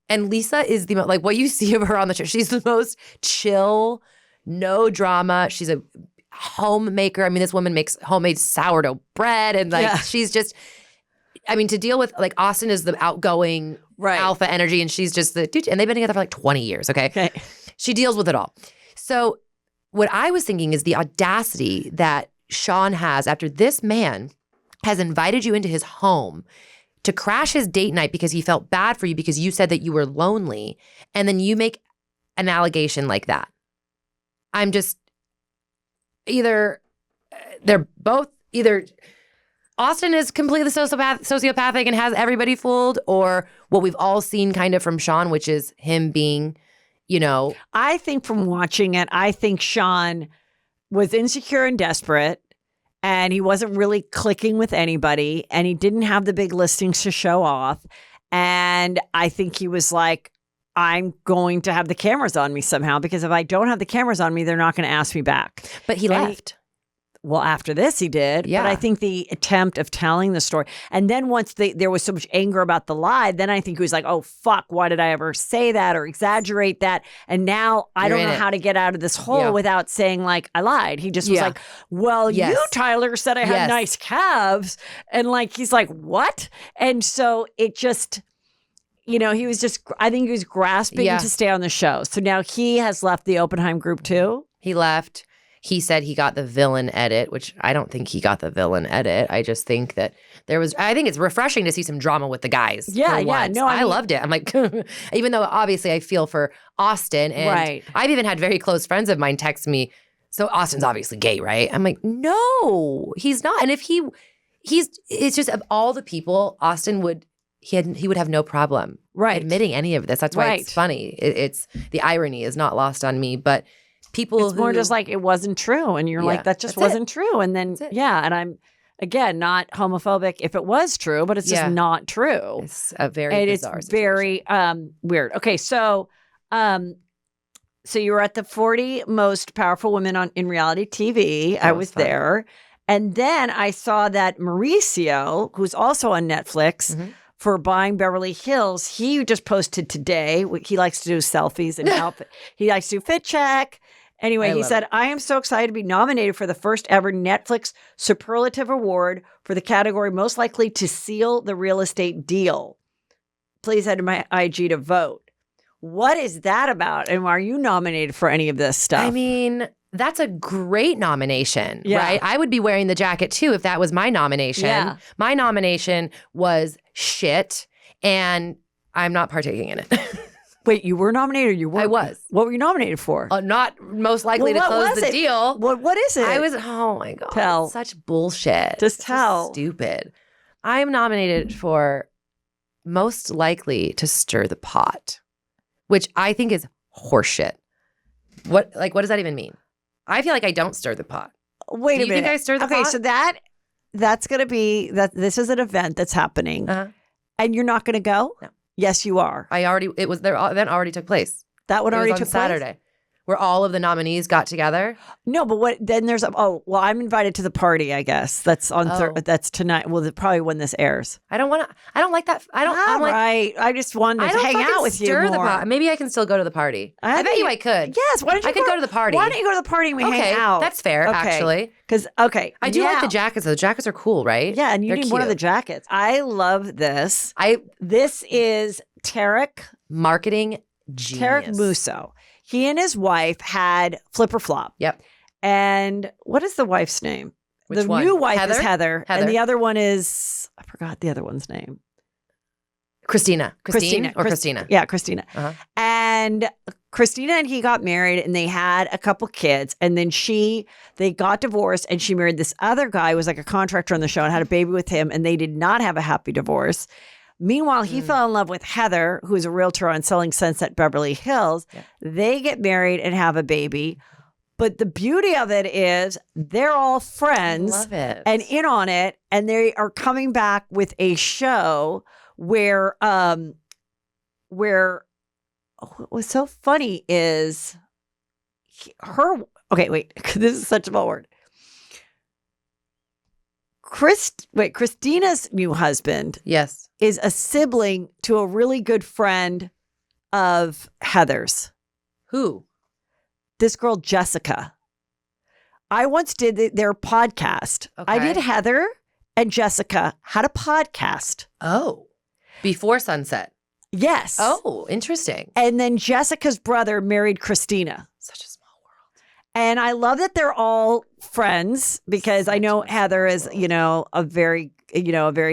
Speaker 3: and Lisa is the most, like what you see of her on the show, she's the most chill, no drama. She's a homemaker. I mean, this woman makes homemade sourdough bread and she's just, to deal with like Austin is the outgoing alpha energy and she's just the dude. And they've been together for like 20 years, okay? She deals with it all. So what I was thinking is the audacity that Sean has after this man has invited you into his home to crash his date night because he felt bad for you because you said that you were lonely, and then you make an allegation like that. I'm just either Austin is completely sociopathic and has everybody fooled, or what we've all seen kind of from Sean, which is him being,
Speaker 2: I think from watching it, I think Sean was insecure and desperate. And he wasn't really clicking with anybody, and he didn't have the big listings to show off. And I think he was like, I'm going to have the cameras on me somehow, because if I don't have the cameras on me, they're not going to ask me back.
Speaker 3: But he left.
Speaker 2: Well, after this, he did. Yeah. But I think the attempt of telling the story, and then once there was so much anger about the lie, then I think he was like, oh, fuck, why did I ever say that or exaggerate that? And now I don't know how to get out of this hole without saying, like, I lied. He just was like, well, you, Tyler, said I had nice calves. And, like, he's like, what? And so it just, he was just, I think he was grasping to stay on the show. So now he has left the Oppenheim group too.
Speaker 3: He left. He said he got the villain edit, which I don't think he got the villain edit. I just think that I think it's refreshing to see some drama with the guys.
Speaker 2: Yeah. No,
Speaker 3: I loved it. I'm like, even though obviously I feel for Austin. And I've even had very close friends of mine text me, so Austin's obviously gay, right? I'm like, no, he's not. And if it's just of all the people, Austin would have no problem admitting any of this. That's why it's funny. It's the irony is not lost on me, but it's
Speaker 2: more just like it wasn't true, and you're like, that just wasn't true. And then and I'm again not homophobic if it was true, but it's just not true.
Speaker 3: It's a very bizarre
Speaker 2: situation. Very weird. Okay, so you were at the 40 most powerful women in reality TV. I was there, and then I saw that Mauricio, who's also on Netflix. Mm-hmm. For Buying Beverly Hills, he just posted today. He likes to do selfies and outfit. He likes to do fit check. Anyway, he said, I am so excited to be nominated for the first ever Netflix Superlative Award for the category most likely to seal the real estate deal. Please head to my IG to vote. What is that about? And are you nominated for any of this stuff?
Speaker 3: I mean, that's a great nomination, right? I would be wearing the jacket too if that was my nomination. Yeah. My nomination was shit, and I'm not partaking in it.
Speaker 2: Wait, you were nominated or you weren't?
Speaker 3: I was.
Speaker 2: What were you nominated for?
Speaker 3: Not most likely to close the deal.
Speaker 2: What is it?
Speaker 3: Oh my God.
Speaker 2: Tell.
Speaker 3: It's such bullshit.
Speaker 2: Just
Speaker 3: It's
Speaker 2: tell.
Speaker 3: So stupid. I am nominated for most likely to stir the pot, which I think is horseshit. What does that even mean? I feel like I don't stir the pot.
Speaker 2: Wait a minute.
Speaker 3: Do you think I stir the pot?
Speaker 2: Okay, so that's going to be this is an event that's happening. And you're not going to go?
Speaker 3: No.
Speaker 2: Yes, you are.
Speaker 3: Their event already took place.
Speaker 2: That one already took place?
Speaker 3: Saturday. Where all of the nominees got together.
Speaker 2: No, but then there's I'm invited to the party, I guess. That's on that's tonight. Well, probably when this airs.
Speaker 3: I don't like that.
Speaker 2: Right. I just wanted to hang out with you more.
Speaker 3: The pot. Maybe I can still go to the party. I bet you I could.
Speaker 2: Yes, why don't you
Speaker 3: I could go to the party.
Speaker 2: Why don't you go to the party and we hang out?
Speaker 3: That's fair, actually.
Speaker 2: Because
Speaker 3: I do like the jackets though. The jackets are cool, right?
Speaker 2: Yeah, and you need one of the jackets. I love this. This is Tarek.
Speaker 3: Marketing genius.
Speaker 2: Tarek Musso. He and his wife had Flip or Flop.
Speaker 3: Yep.
Speaker 2: And what is the wife's name?
Speaker 3: Which one?
Speaker 2: New wife is Heather. And the other one is, I forgot the other one's name.
Speaker 3: Christina.
Speaker 2: Christina. Yeah, Christina. And Christina and he got married and they had a couple kids. And then they got divorced and she married this other guy who was like a contractor on the show and had a baby with him. And they did not have a happy divorce. Meanwhile, he fell in love with Heather, who's a realtor on Selling Sunset Beverly Hills. Yeah. They get married and have a baby. But the beauty of it is they're all friends.
Speaker 3: I love it.
Speaker 2: And in on it. And they are coming back with a show where what was so funny is this is such a small word. Christina's new husband is a sibling to a really good friend of Heather's.
Speaker 3: Who?
Speaker 2: This girl, Jessica. I once did their podcast. Okay. I did Heather and Jessica had a podcast.
Speaker 3: Oh, before Sunset.
Speaker 2: Yes.
Speaker 3: Oh, interesting.
Speaker 2: And then Jessica's brother married Christina.
Speaker 3: Such a small world.
Speaker 2: And I love that they're all friends because I know Heather is, a very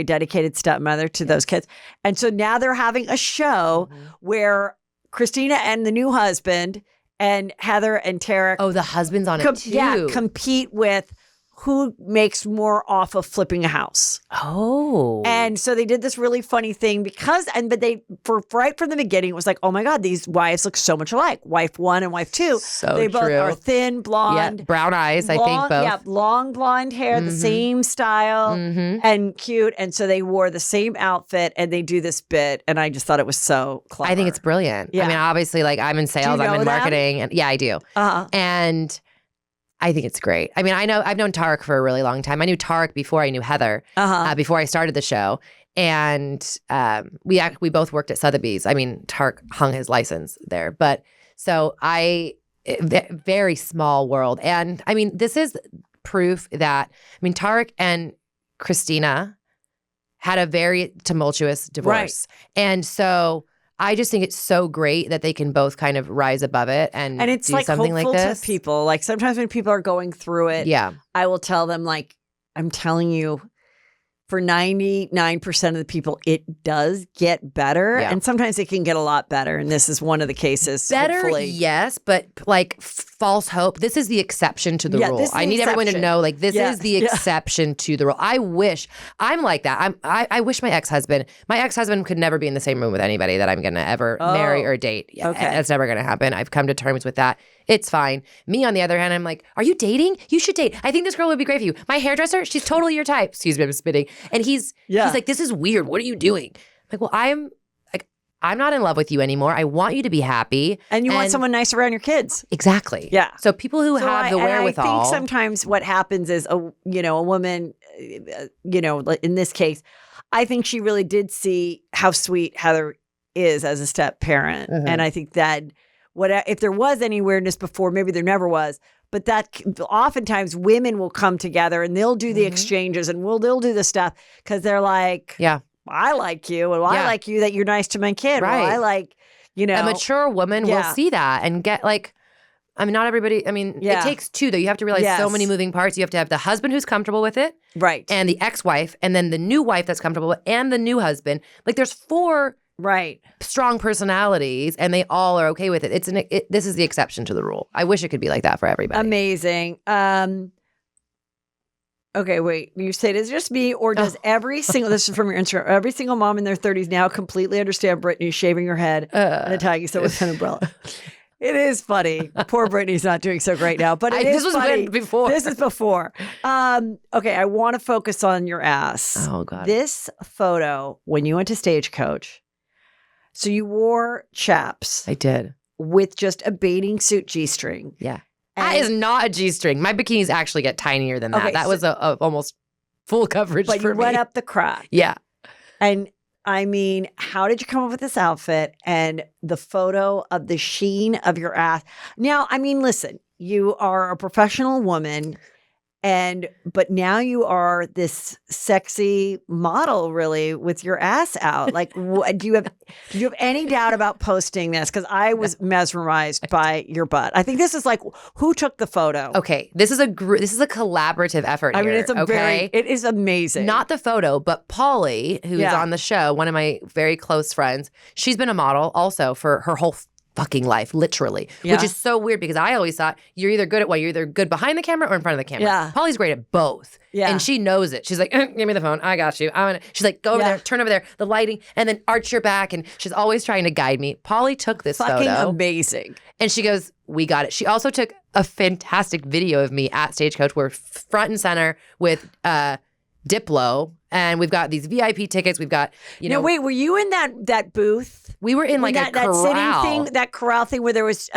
Speaker 2: dedicated stepmother to those kids. And so now they're having a show where Christina and the new husband and Heather and Tarek.
Speaker 3: Oh, the husband's on it too.
Speaker 2: Yeah, compete with who makes more off of flipping a house.
Speaker 3: Oh.
Speaker 2: And so they did this really funny thing right from the beginning, it was like, oh my God, these wives look so much alike. Wife one and wife two.
Speaker 3: So
Speaker 2: they both are thin, blonde.
Speaker 3: Yeah, brown eyes, I think both.
Speaker 2: Yeah, long blonde hair, the same style and cute. And so they wore the same outfit and they do this bit. And I just thought it was so clever.
Speaker 3: I think it's brilliant. Yeah. I mean, obviously, I'm in sales, I'm in marketing. And, yeah, I do. And I think it's great. I mean, I've known Tarek for a really long time. I knew Tarek before I knew Heather, before I started the show. And we both worked at Sotheby's. I mean, Tarek hung his license there. But so very small world. And I mean, this is proof that, Tarek and Christina had a very tumultuous divorce. Right. And so I just think it's so great that they can both kind of rise above it and
Speaker 2: it's
Speaker 3: do something like this.
Speaker 2: To people. Like sometimes when people are going through it, I will tell them I'm telling you, for 99% of the people, it does get better. Yeah. And sometimes it can get a lot better. And this is one of the cases.
Speaker 3: Better,
Speaker 2: hopefully.
Speaker 3: Yes, but false hope. This is the exception to the rule. I need everyone to know this is the exception to the rule. I wish I'm like that. I wish my ex-husband could never be in the same room with anybody that I'm going to ever marry or date. Okay. That's never going to happen. I've come to terms with that. It's fine. Me, on the other hand, I'm like, are you dating? You should date. I think this girl would be great for you. My hairdresser, she's totally your type. Excuse me, I'm spitting. And he's like, this is weird. What are you doing? I'm like, well, I'm not in love with you anymore. I want you to be happy.
Speaker 2: And you want someone nice around your kids.
Speaker 3: Exactly.
Speaker 2: Yeah.
Speaker 3: So people who have the wherewithal.
Speaker 2: I think sometimes what happens is a woman, in this case, I think she really did see how sweet Heather is as a step parent. Mm-hmm. And I think that if there was any weirdness before, maybe there never was. But that oftentimes women will come together and they'll do the exchanges and they'll do the stuff because they're like, I like you and I like you that you're nice to my kid. Right. Well, I like, a
Speaker 3: mature woman will see that and get not everybody, it takes two though. You have to realize so many moving parts. You have to have the husband who's comfortable with it.
Speaker 2: Right.
Speaker 3: And the ex-wife and then the new wife that's comfortable with and the new husband. There's 4
Speaker 2: Right.
Speaker 3: strong personalities, and they all are okay with it. This is the exception to the rule. I wish it could be like that for everybody.
Speaker 2: Amazing. Okay, wait. You say, is it just me, or does every single, this is from your Instagram, every single mom in their 30s now completely understand Brittany shaving her head and attacking someone with an umbrella? It is funny. Poor Brittany's not doing so great now, but
Speaker 3: this was
Speaker 2: funny.
Speaker 3: before.
Speaker 2: This is before. Okay, I want to focus on your ass.
Speaker 3: Oh, God.
Speaker 2: This photo, when you went to Stagecoach, so you wore chaps.
Speaker 3: I did.
Speaker 2: With just a bathing suit G-string.
Speaker 3: Yeah. That is not a G-string. My bikinis actually get tinier than that.
Speaker 2: Okay,
Speaker 3: that was a almost full coverage for me.
Speaker 2: But you went up the crack.
Speaker 3: Yeah.
Speaker 2: And I mean, how did you come up with this outfit and the photo of the sheen of your ass? Now, I mean, listen, you are a professional woman, but now you are this sexy model, really, with your ass out. Like, do you have any doubt about posting this? Because I was mesmerized by your butt. I think this is like, who took the photo?
Speaker 3: Okay, this is a collaborative effort.
Speaker 2: I mean,
Speaker 3: here,
Speaker 2: it is amazing.
Speaker 3: Not the photo, but Polly, who's on the show, one of my very close friends. She's been a model also for her whole fucking life, literally, which is so weird because I always thought you're either good behind the camera or in front of the camera.
Speaker 2: Yeah.
Speaker 3: Polly's great at both. Yeah. And she knows it. She's like, give me the phone. I got you. She's like, go over there, turn over there, the lighting, and then arch your back. And she's always trying to guide me. Polly took this
Speaker 2: fucking
Speaker 3: photo.
Speaker 2: Amazing.
Speaker 3: And she goes, we got it. She also took a fantastic video of me at Stagecoach. We're front and center with Diplo. And we've got these VIP tickets. We've got,
Speaker 2: No, wait, were you in that booth?
Speaker 3: We were in like
Speaker 2: that
Speaker 3: corral.
Speaker 2: Sitting thing, that corral thing where there was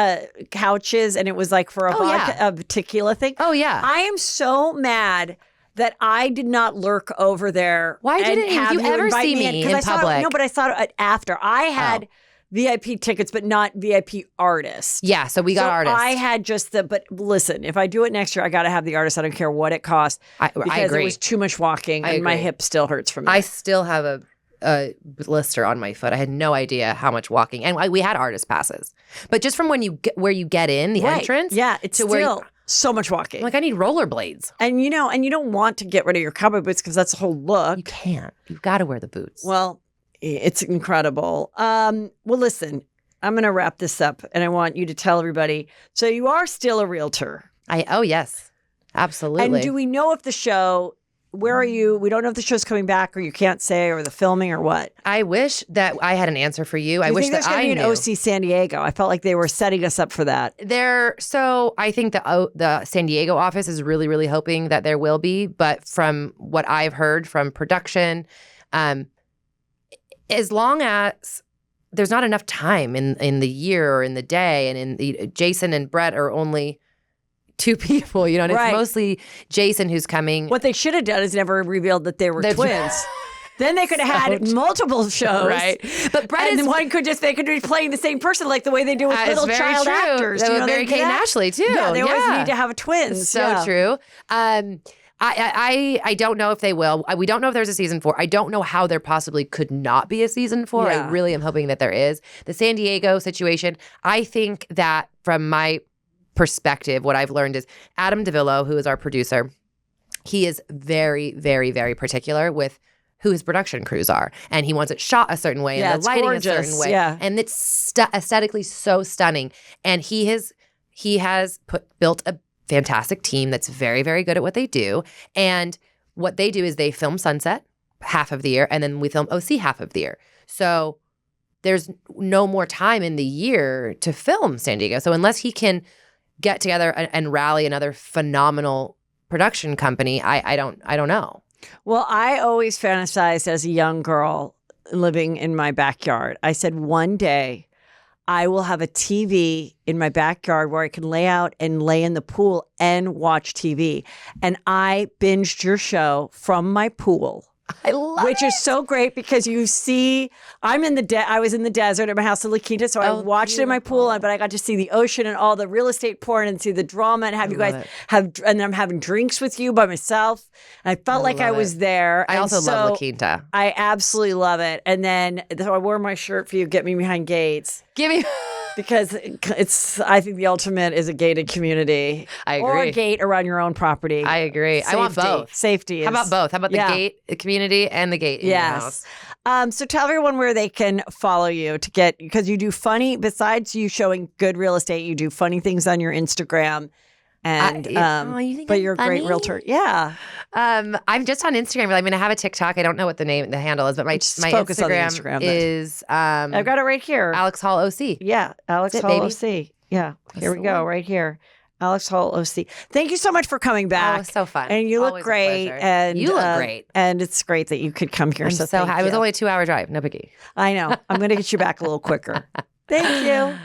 Speaker 2: couches and it was like for a tequila thing.
Speaker 3: Oh, yeah.
Speaker 2: I am so mad that I did not lurk over there.
Speaker 3: Why didn't you ever see me in public?
Speaker 2: No, but I saw it after. I had VIP tickets, but not VIP artists.
Speaker 3: Yeah, so we got artists.
Speaker 2: I had just but listen, if I do it next year, I got to have the artist. I don't care what it costs. Because
Speaker 3: I agree.
Speaker 2: It was too much walking and my hip still hurts from it.
Speaker 3: I still have a blister on my foot. I had no idea how much walking. And we had artist passes. But just from where you get in, the entrance.
Speaker 2: Yeah, it's still so much walking.
Speaker 3: Like I need rollerblades.
Speaker 2: And you don't want to get rid of your cowboy boots because that's the whole look.
Speaker 3: You can't. You've got to wear the boots.
Speaker 2: Well, it's incredible. Well, listen, I'm going to wrap this up and I want you to tell everybody. So you are still a realtor.
Speaker 3: Oh, yes. Absolutely.
Speaker 2: And do we know if the show, where are you? We don't know if the show's coming back or you can't say or the filming or what.
Speaker 3: I wish that I had an answer for you. I wish that I knew.
Speaker 2: There's going to be an OC San Diego. I felt like they were setting us up for that.
Speaker 3: So I think the San Diego office is really, really hoping that there will be. But from what I've heard from production, as long as there's not enough time in the year or in the day, and Jason and Brett are only two people, and it's mostly Jason who's coming.
Speaker 2: What they should have done is never revealed that they were twins. Then they could have had multiple shows,
Speaker 3: right? But Brett
Speaker 2: they could be playing the same person, like the way they do with little child actors.
Speaker 3: Mary Kate and Ashley too.
Speaker 2: Yeah, they always need to have a twins.
Speaker 3: So true. I don't know if they will. We don't know if there's a season 4. I don't know how there possibly could not be a season 4. I really am hoping that there is. The San Diego situation, I think that from my perspective, what I've learned is Adam DeVillo, who is our producer, he is very, very, very particular with who his production crews are. And he wants it shot a certain way and the lighting a certain way. Yeah. And it's aesthetically so stunning. And he has built a fantastic team that's very, very good at what they do. And what they do is they film Sunset half of the year, and then we film OC half of the year. So there's no more time in the year to film San Diego. So unless he can get together and rally another phenomenal production company, I don't know.
Speaker 2: Well, I always fantasized as a young girl living in my backyard. I said one day I will have a TV in my backyard where I can lay out and lay in the pool and watch TV. And I binged your show from my pool.
Speaker 3: I love it.
Speaker 2: Which is so great because you see, I was in the desert at my house in La Quinta, so I watched it in my pool, but I got to see the ocean and all the real estate porn and see the drama and have you guys and I'm having drinks with you by myself. And I felt like I was there.
Speaker 3: I also love La Quinta.
Speaker 2: I absolutely love it. And then so I wore my shirt for you, Get Me Behind Gates.
Speaker 3: Give me.
Speaker 2: Because I think the ultimate is a gated community.
Speaker 3: I agree.
Speaker 2: Or a gate around your own property.
Speaker 3: I agree.
Speaker 2: Safety.
Speaker 3: I want both.
Speaker 2: Safety is.
Speaker 3: How about both? How about the gate, the community, and the gate in your house?
Speaker 2: So tell everyone where they can follow you because you do funny, besides you showing good real estate, you do funny things on your Instagram. And but you're a great realtor. Yeah.
Speaker 3: I'm just on Instagram. I'm going to have a TikTok. I don't know what the handle is, but my Instagram is
Speaker 2: I've got it right here.
Speaker 3: Alex Hall OC.
Speaker 2: Yeah, Alex Hall OC. Yeah. Here we go, right here. Alex Hall OC. Thank you so much for coming back.
Speaker 3: Oh, it was so fun.
Speaker 2: And you look great. And
Speaker 3: you look great.
Speaker 2: And it's great that you could come here.
Speaker 3: I'm so happy. It was only a 2-hour drive. No biggie.
Speaker 2: I know. I'm going to get you back a little quicker. Thank you.